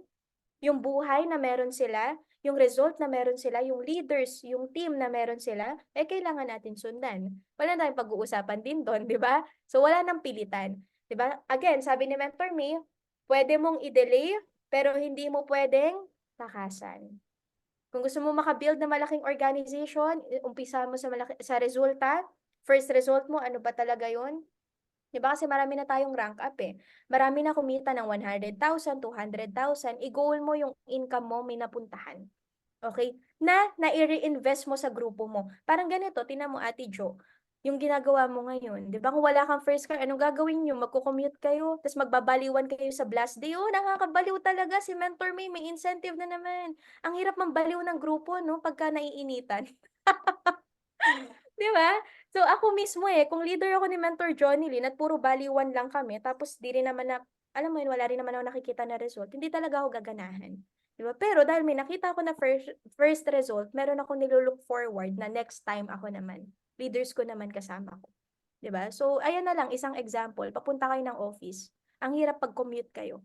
yung buhay na meron sila, yung result na meron sila, yung leaders, yung team na meron sila, kailangan natin sundan. Wala tayong pag-uusapan din doon, di ba? So, wala nang pilitan. Di ba? Again, sabi ni Mentor Me, pwede mong i-delay, pero hindi mo pwedeng takasan. Kung gusto mo makabuild na malaking organization, umpisa mo sa resulta, first result mo, ano ba talaga yun? Diba kasi marami na tayong rank up Marami na kumita ng 100,000, 200,000. I-goal mo yung income mo, may napuntahan. Okay? Na i-reinvest mo sa grupo mo. Parang ganito, tinan mo Ate Jo, yung ginagawa mo ngayon. Di ba kung wala kang first car, anong gagawin nyo? Magko-commute kayo, tapos magbabaliwan kayo sa blast day. Oh, nakakabaliw talaga si Mentor may incentive na naman. Ang hirap mambaliw ng grupo, no? Pagka naiinitan. Di ba? So, ako mismo kung leader ako ni Mentor Johnny Lynn at puro baliwan lang kami, tapos di rin naman alam mo yun, wala rin naman ako nakikita na result, hindi talaga ako gaganahan. Di ba? Pero dahil may nakita ako na first result, meron ako nilook forward na next time ako naman. Leaders ko naman kasama ko. Di ba? So, ayan na lang, isang example. Papunta kayo ng office. Ang hirap pag-commute kayo.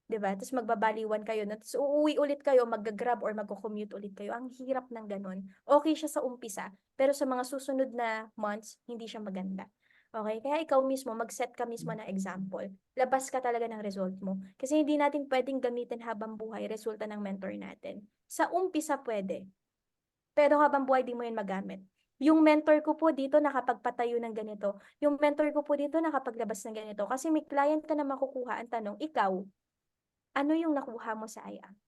'Di ba? Tapos magbabaliwan kayo, tapos uuwi ulit kayo, mag-grab or magko-commute ulit kayo. Ang hirap ng ganun. Okay siya sa umpisa, pero sa mga susunod na months, hindi siya maganda. Okay? Kaya ikaw mismo, mag-set ka mismo ng example. Labas ka talaga ng result mo. Kasi hindi natin pwedeng gamitin habang buhay resulta ng mentor natin. Sa umpisa pwede. Pero habang buhay, di mo yun magamit. Yung mentor ko po dito nakapagpatayo ng ganito. Yung mentor ko po dito nakapaglabas ng ganito. Kasi may client ka na makukuha. Ang tanong, ikaw, ano yung nakuha mo sa IAM?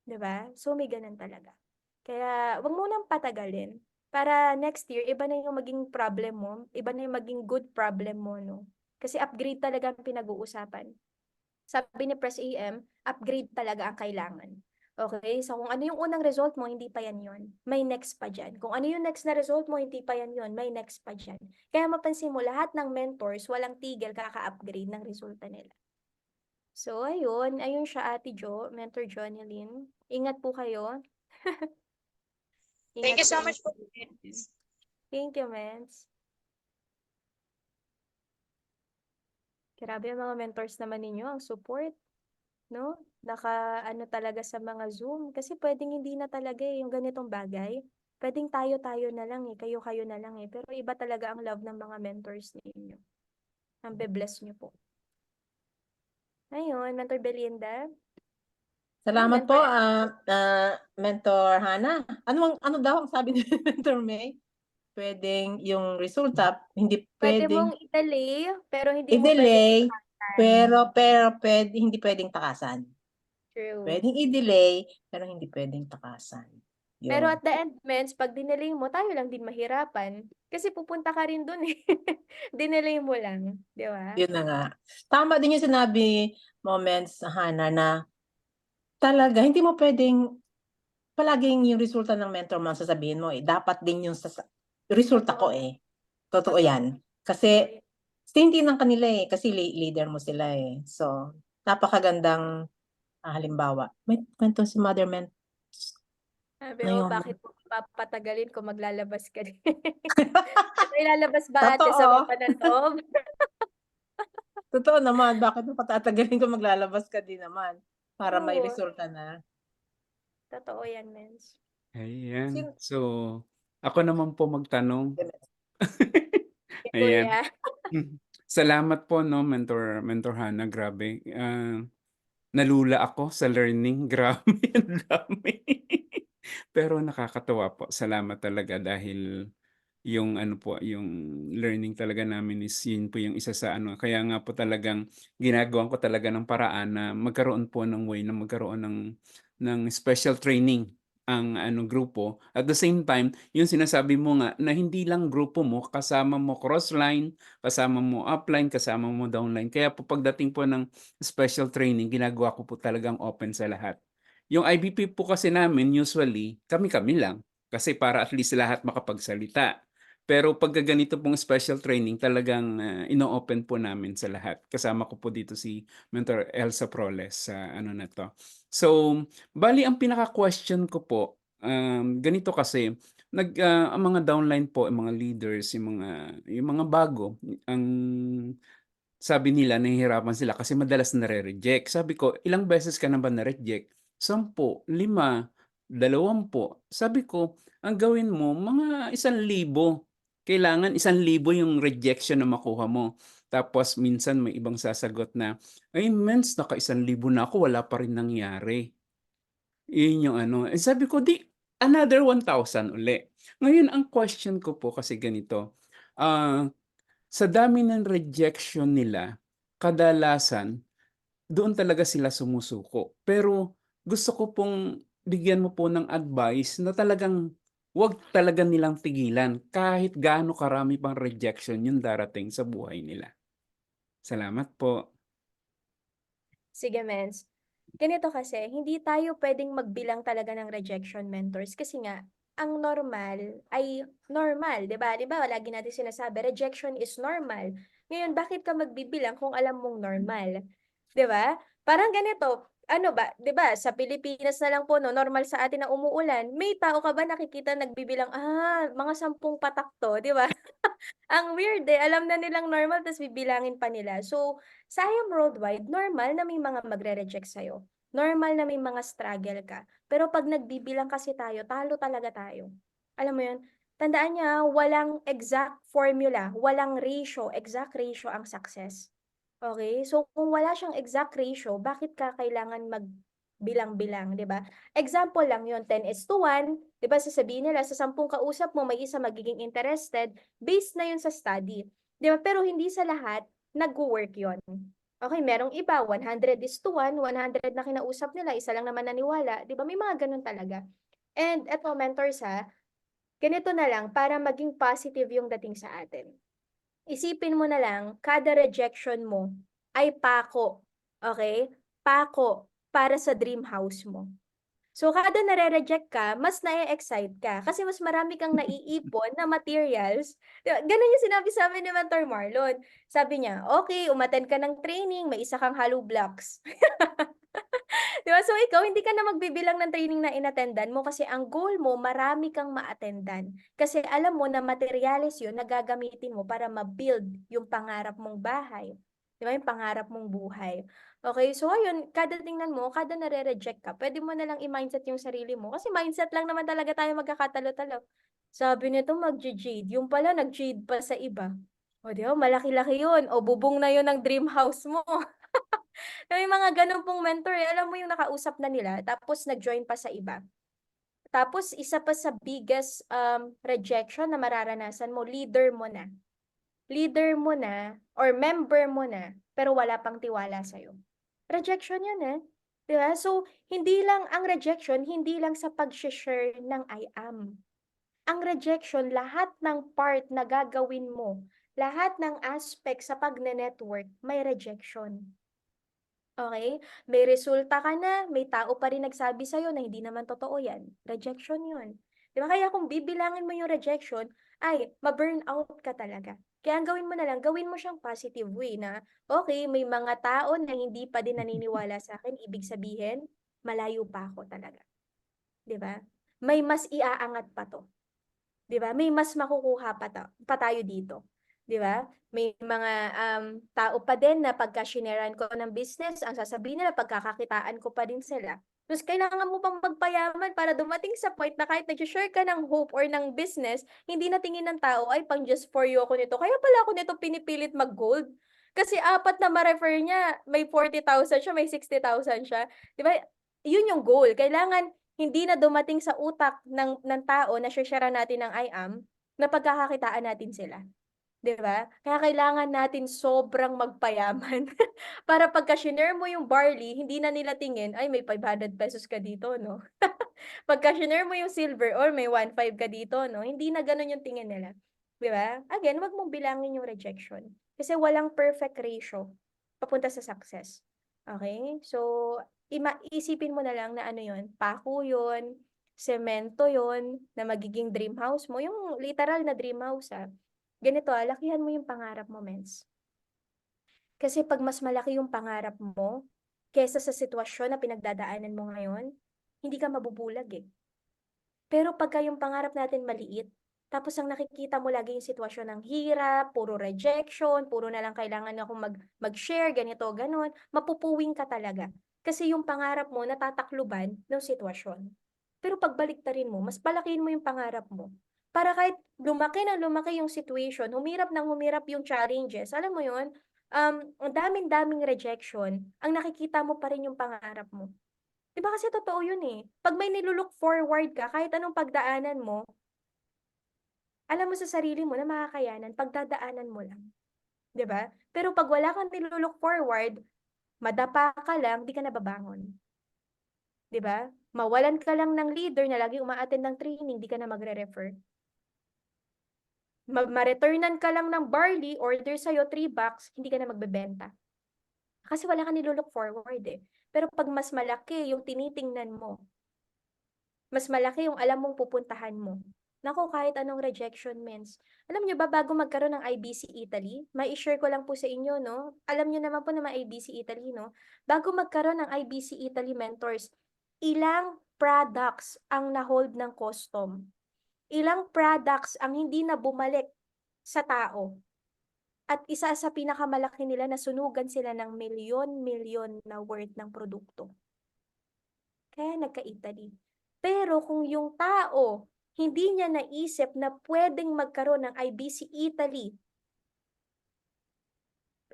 'Di ba? So, may ganun talaga. Kaya, wag mo nang patagalin. Para next year, iba na yung maging problem mo, iba na yung maging good problem mo, no? Kasi upgrade talaga ang pinag-uusapan. Sabi ni Press AM, upgrade talaga ang kailangan. Okay? So, kung ano yung unang result mo, hindi pa yan yun. May next pa dyan. Kung ano yung next na result mo, hindi pa yan yun. May next pa dyan. Kaya mapansin mo, lahat ng mentors, walang tigil kaka-upgrade ng resulta nila. So, ayun siya Ate Jo, Mentor Johnny Lynn. Ingat po kayo. Thank Ingat you so po. much po. Thank you, Mens. Grabe ang mga mentors naman ninyo, ang support, no? Ano talaga sa mga Zoom. Kasi pwedeng hindi na talaga yung ganitong bagay. Pwedeng tayo-tayo na lang kayo-kayo na lang Pero iba talaga ang love ng mga mentors ninyo. Ang be-bless nyo po. Ayun, Mentor Belinda. Salamat po, Mentor Mentor Hana. Ano daw ang sabi ni Mentor May? pwedeng yung resulta, hindi Pwede pwedeng mong i-delay, pero hindi mo pwedeng i-delay, takasan. pero hindi pwedeng takasan. True. Pwedeng i-delay, pero hindi pwedeng takasan. Pero Yun. at the end, mens, pag dinelay mo, tayo lang din mahirapan. Kasi pupunta ka rin dun eh. Dinelay mo lang, di ba? Yun na nga. Tama din yung sinabi mo, Mens, Hannah, na talaga, hindi mo pwedeng palaging yung resulta ng mentor mo ang sasabihin mo eh. Dapat din yung resulta ko Totoo. eh. Totoo Totoo. yan. Totoo Kasi yan. hindi ng kanila eh. Kasi leader mo sila eh. So, napakagandang halimbawa. May kwento si Mother Men Sabi mo, ngayon. bakit mo papatagalin kung maglalabas ka din? May lalabas ba ate sa Totoo. mapa ng loob? Totoo naman. Bakit mo patatagalin kung maglalabas ka din naman? Para may True. resulta na. Totoo yan, mens. Ayan. Sin- So, ako naman po magtanong. Kay Ayan. Kuya. Salamat po, no, Mentor Hannah. Grabe. Nalula ako sa learning. Grabe, ang dami. Pero nakakatuwa po. Salamat talaga dahil yung ano po, yung learning talaga namin is yun po yung isa sa ano. Kaya nga po talagang ginagawan ko talaga ng paraan na magkaroon po ng way na magkaroon ng special training ang ano grupo. At the same time, yung sinasabi mo nga na hindi lang grupo mo, kasama mo crossline, kasama mo upline, kasama mo downline. Kaya po pagdating po ng special training, ginagawa ko po talagang open sa lahat. Yung IBP po kasi namin, usually, kami-kami lang. Kasi para at least lahat makapagsalita. Pero pagka ganito pong special training, talagang ino-open po namin sa lahat. Kasama ko po dito si Mentor Elsa Proles sa ano na to. So, bali ang pinaka-question ko po, ganito kasi, ang mga downline po, ang mga leaders, yung mga bago, ang sabi nila nahihirapan sila kasi madalas nare-reject. Sabi ko, ilang beses ka na ba na-reject? 10, 5, 20. Sabi ko, ang gawin mo, mga 1,000. Kailangan 1,000 yung rejection na makuha mo. Tapos minsan may ibang sasagot na, ay mens, naka 1,000 na ako, wala pa rin nangyari. Yun yung ano. Eh, sabi ko, di, another 1,000 uli. Ngayon, ang question ko po kasi ganito, ah, sa dami ng rejection nila, kadalasan, doon talaga sila sumusuko. Pero gusto ko pong bigyan mo po ng advice na talagang wag talaga nilang tigilan kahit gaano karami pang rejection yung darating sa buhay nila. Salamat po. Sige, mens. Ganito kasi, hindi tayo pwedeng magbilang talaga ng rejection mentors kasi nga, ang normal ay normal, 'di ba? 'Di ba, lagi natin sinasabi, rejection is normal. Ngayon, bakit ka magbibilang kung alam mong normal? 'Di ba? Parang ganito, ano ba, 'di ba, sa Pilipinas na lang po no, normal sa atin na umuulan. May tao ka ba nakikita nagbibilang, mga 10 patak to, 'di ba? Ang weird eh, alam na nilang normal tas bibilangin pa nila. So, sa I Am Worldwide, normal na may mga magre-reject sa'yo. Normal na may mga struggle ka. Pero pag nagbibilang kasi tayo, talo talaga tayo. Alam mo yun? Tandaan niya, walang exact formula, walang ratio, exact ratio ang success. Okay? So, kung wala siyang exact ratio, bakit ka kailangan magbilang-bilang, di ba? Example lang yun, 10:1, di ba sasabihin nila, sa 10 kausap mo, may isa magiging interested, based na yun sa study. Di ba? Pero hindi sa lahat, nag-work yun. Okay, merong iba, 100:1, 100 na kinausap nila, isa lang naman naniwala. Di ba? May mga ganun talaga. And eto, mentors ha, ganito na lang, para maging positive yung dating sa atin. Isipin mo na lang, kada rejection mo ay pako. Okay? Pako para sa dream house mo. So, kada nare-reject ka, mas na-excite ka. Kasi mas marami kang naiipon na materials. Ganun yung sinabi sa amin ni Mentor Marlon. Sabi niya, okay, umattend ka ng training, may isa kang hollow blocks. Di ba? So, ikaw, hindi ka na magbibilang ng training na inattendan mo kasi ang goal mo, marami kang ma-attendan. Kasi alam mo na materials yun na gagamitin mo para ma-build yung pangarap mong bahay. Di ba? Yung pangarap mong buhay. Okay, so ayun, kada tingnan mo, kada nare-reject ka, pwede mo na lang i-mindset yung sarili mo. Kasi mindset lang naman talaga tayo magkakatalo-talo. Sabi nito, mag-jade. Yung pala, nag-jade pa sa iba. O di ba, malaki-laki yun. O bubong na yun ng dream house mo. May mga ganun pong mentor eh. Alam mo yung nakausap na nila, tapos nag-join pa sa iba. Tapos isa pa sa biggest rejection na mararanasan mo, leader mo na. Leader mo na or member mo na pero wala pang tiwala sa'yo. Rejection yan eh. Di ba? So, hindi lang ang rejection, hindi lang sa pag-share ng I am. Ang rejection, lahat ng part na gagawin mo, lahat ng aspect sa pagne-network, may rejection. Okay? May resulta ka na, may tao pa rin nagsabi sa'yo na hindi naman totoo yan. Rejection yun. Di ba? Kaya kung bibilangin mo yung rejection, ay, ma-burn out ka talaga. Kaya ang gawin mo na lang, gawin mo siyang positive way na, okay, may mga tao na hindi pa din naniniwala sa akin, ibig sabihin, malayo pa ako talaga. Di ba? May mas iaangat pa to. Di ba? May mas makukuha pa tayo dito. Di ba? May mga tao pa din na pagka-shineran ko ng business, ang sasabihin nila, pagkakakitaan ko pa din sila. Tapos kailangan mo pang magpayaman para dumating sa point na kahit nag-share ka ng hope or ng business, hindi na tingin ng tao, ay pang just for you ako nito. Kaya pala ako nito pinipilit mag-gold. Kasi apat na ma-refer niya, may 40,000 siya, may 60,000 siya. Di ba? Yun yung goal. Kailangan hindi na dumating sa utak ng tao na share natin ng I am, na pagkakakitaan natin sila. 'Di ba? Kaya kailangan natin sobrang magpayaman para pagka-shinare mo yung barley, hindi na nila tingin, ay may 500 pesos ka dito, no? Pagka-shinare mo yung silver or may 1.5 ka dito, no? Hindi na ganun yung tingin nila. 'Di ba? Again, wag mong bilangin yung rejection. Kasi walang perfect ratio papunta sa success. Okay? So, isipin mo na lang na ano yun, pako yun, semento yun, na magiging dream house mo. Yung literal na dream house, ganito, lakihan mo yung pangarap mo, mens. Kasi pag mas malaki yung pangarap mo, kesa sa sitwasyon na pinagdadaanan mo ngayon, hindi ka mabubulag eh. Pero pagka yung pangarap natin maliit, tapos ang nakikita mo lagi yung sitwasyon ng hirap, puro rejection, puro na lang kailangan akong mag-share, ganito, ganun, mapupuwing ka talaga. Kasi yung pangarap mo natatakluban ng sitwasyon. Pero pagbaliktarin mo, mas palakihin mo yung pangarap mo. Para kahit lumaki na lumaki yung situation, humirap ng humirap yung challenges, alam mo yun, ang daming-daming rejection, ang nakikita mo pa rin yung pangarap mo. Diba kasi totoo yun eh. Pag may nilulook forward ka, kahit anong pagdaanan mo, alam mo sa sarili mo na makakayanan, pagdadaanan mo lang. Diba? Pero pag wala kang nilulook forward, madapa ka lang, di ka nababangon. Diba? Mawalan ka lang ng leader na lagi umaattend ng training, di ka na magre-refer. Ma-returnan ka lang ng barley, order sa'yo 3 bucks, hindi ka na magbebenta. Kasi wala kang nilulook forward eh. Pero pag mas malaki yung tinitingnan mo, mas malaki yung alam mong pupuntahan mo. Naku, kahit anong rejection means. Alam nyo ba, bago magkaroon ng IBC Italy, may i-share ko lang po sa inyo, no? Alam nyo naman po na may IBC Italy, no? Bago magkaroon ng IBC Italy mentors, ilang products ang na-hold ng custom? Ilang products ang hindi na bumalik sa tao? At isa sa pinakamalaki nila, nasunugan sila ng milyon-milyon na worth ng produkto. Kaya nagka-Italy. Pero kung yung tao, hindi niya naisip na pwedeng magkaroon ng IBC Italy,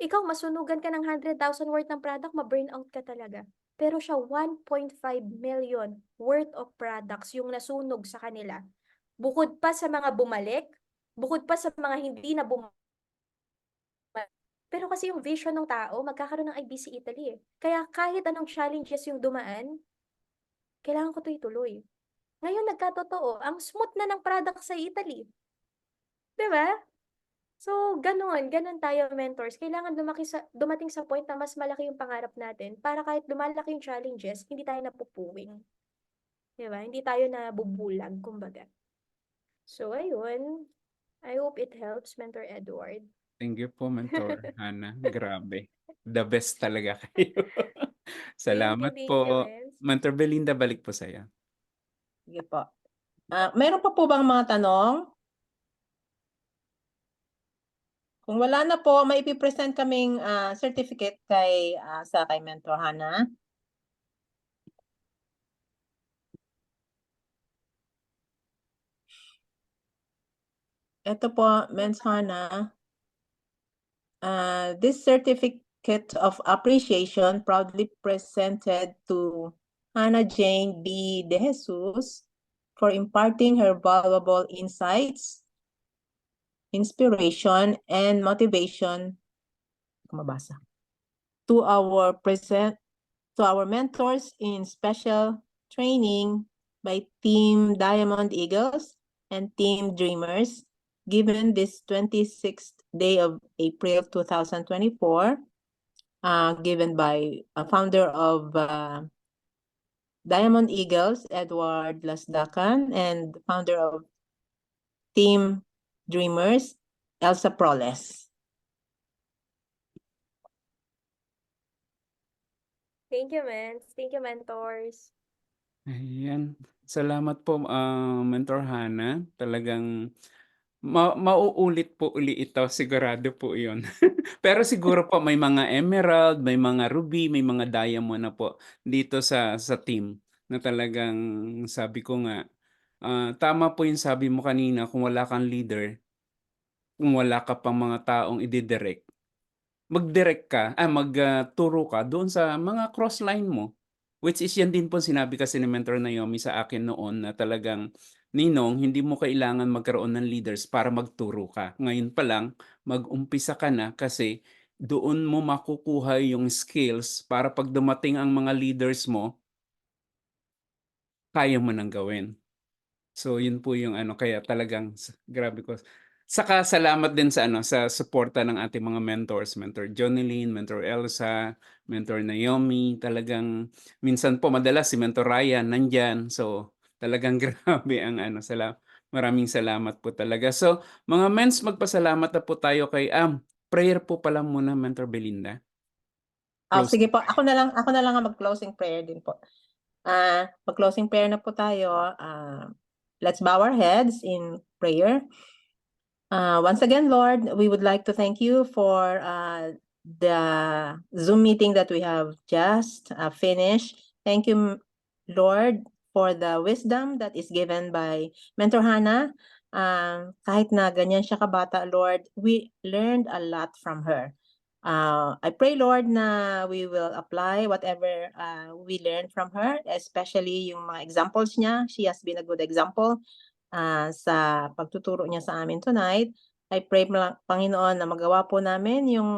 ikaw masunugan ka ng 100,000 worth ng product, ma-burnout ka talaga. Pero siya 1.5 million worth of products yung nasunog sa kanila. Bukod pa sa mga bumalik, bukod pa sa mga hindi na bumalik. Pero kasi yung vision ng tao, magkakaroon ng IBC Italy eh. Kaya kahit anong challenges yung dumaan, kailangan ko to ituloy. Ngayon nagkatotoo, ang smooth na ng product sa Italy. Diba? So, ganun tayo mentors. Kailangan dumating sa point na mas malaki yung pangarap natin para kahit lumalaki yung challenges, hindi tayo napupuwing. Diba? Hindi tayo nabubulag, kumbaga. So, ayun. I hope it helps, Mentor Edward. Thank you po, Mentor Hannah. Grabe. The best talaga kayo. Salamat Thank you, po. Mens. Mentor Belinda, balik po sa'yo. Sige po. Meron pa po bang mga tanong? Kung wala na po, may ipipresent kaming certificate kay Mentor Hannah. Ito po, Men's Hannah. This certificate of appreciation proudly presented to Hannah Jane B. De Jesus for imparting her valuable insights, inspiration, and motivation to our mentors in special training by Team Diamond Eagles and Team Dreamers, given this 26th day of April 2024, given by a founder of Diamond Eagles, Edward Lasdacan, and founder of Team Dreamers, Elsa Proles. Thank you, Mens. Thank you, mentors. Ayan. Salamat po, Mentor Hannah. Talagang mauulit po uli ito, sigurado po yun. Pero siguro po may mga emerald, may mga ruby, may mga diamond na po dito sa team na talagang sabi ko nga, tama po yung sabi mo kanina, kung wala kang leader, kung wala ka pang mga taong ididirect, mag-direct ka, magturo ka doon sa mga crossline mo. Which is yan din po sinabi kasi ni Mentor Naomi sa akin noon na talagang, Ninong, hindi mo kailangan magkaroon ng leaders para magturo ka. Ngayon pa lang, mag-umpisa ka na kasi doon mo makukuha yung skills para pag dumating ang mga leaders mo, kaya mo nang gawin. So yun po yung kaya talagang grabe ko. Saka salamat din sa sa suporta ng ating mga mentors, Mentor Jonelyn, Mentor Elsa, Mentor Naomi, talagang minsan po madalas si Mentor Ryan nandiyan. So talagang grabe ang maraming salamat po talaga. So mga mens, magpasalamat na po tayo kay prayer po pala muna, Mentor Belinda. Close. Sige po, ako na lang ang mag-closing prayer din po. Mag-closing prayer na po tayo. Let's bow our heads in prayer. Once again, Lord, we would like to thank you for the Zoom meeting that we have just finished. Thank you, Lord, for the wisdom that is given by Mentor Hannah. Kahit na ganyan siya kabata, Lord, we learned a lot from her. I pray, Lord, na we will apply whatever we learned from her, especially yung mga examples niya. She has been a good example sa pagtuturo niya sa amin tonight. I pray, Panginoon, na magawa po namin yung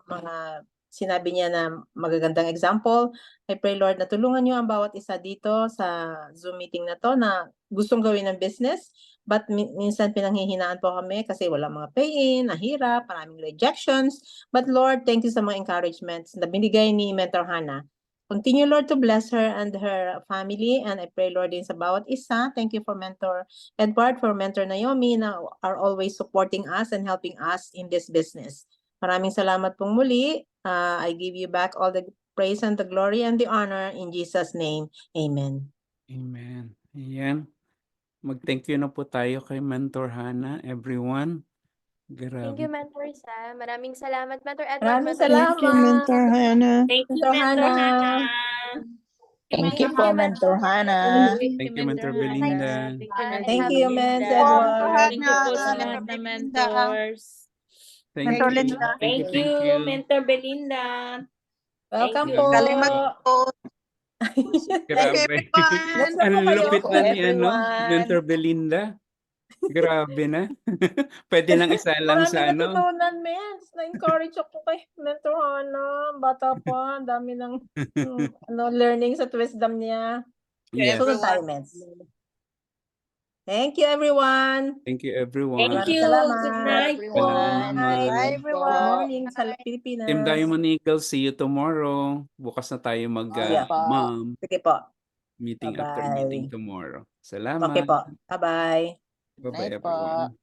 mga sinabi niya na magagandang example. I pray, Lord, na tulungan niyo ang bawat isa dito sa Zoom meeting na to na gustong gawin ng business, but minsan pinanghihinaan po kami kasi wala mga pay-in, nahirap, maraming rejections. But Lord, thank you sa mga encouragements na binigay ni Mentor Hannah. Continue, Lord, to bless her and her family. And I pray, Lord, din sa bawat isa. Thank you for Mentor Edward, for Mentor Naomi na are always supporting us and helping us in this business. Maraming salamat pong muli. I give you back all the praise and the glory and the honor in Jesus' name. Amen. Amen. Ayan. Mag-thank you na po tayo kay Mentor Hannah, everyone. Thank Grabe. you, Mentor Sam. Maraming salamat, Mentor Edward. Maraming Mentor salamat. Thank you, Mentor Hannah. Thank you, Mentor Mentor Hannah. Hannah. Thank Thank you po, you, Mentor Hannah. Thank you, Mentor Belinda. Thank you, Mentor Thank Have you, a good Men's day. Edward. Thank you po sa lahat ng mentors. Thank Mentor you. Linda. Thank you. Thank you, Mentor Belinda. Welcome Thank po. you. Galing mag-po. Grabe. Next na Ang po kayo. lupit na ni Everyone. Mentor Belinda. Grabe na. Pwede lang isa lang Marami sa natutunan, Mens. Na-encourage ako kay Mentor Hannah. Bata pa, ang dami ng learning sa wisdom niya. Yes. Sunod tayo, Mens. Thank you, everyone. Thank you, everyone. Thank Maraming you. salamat. Good night po. Salamat. Bye. Bye, Good everyone. morning sa Pilipinas. Team Diamond Eagles, see you tomorrow. Bukas na tayo Sige po. meeting after Bye-bye. meeting tomorrow. Salamat. Okay po. Bye-bye. Bye-bye, Night po. everyone.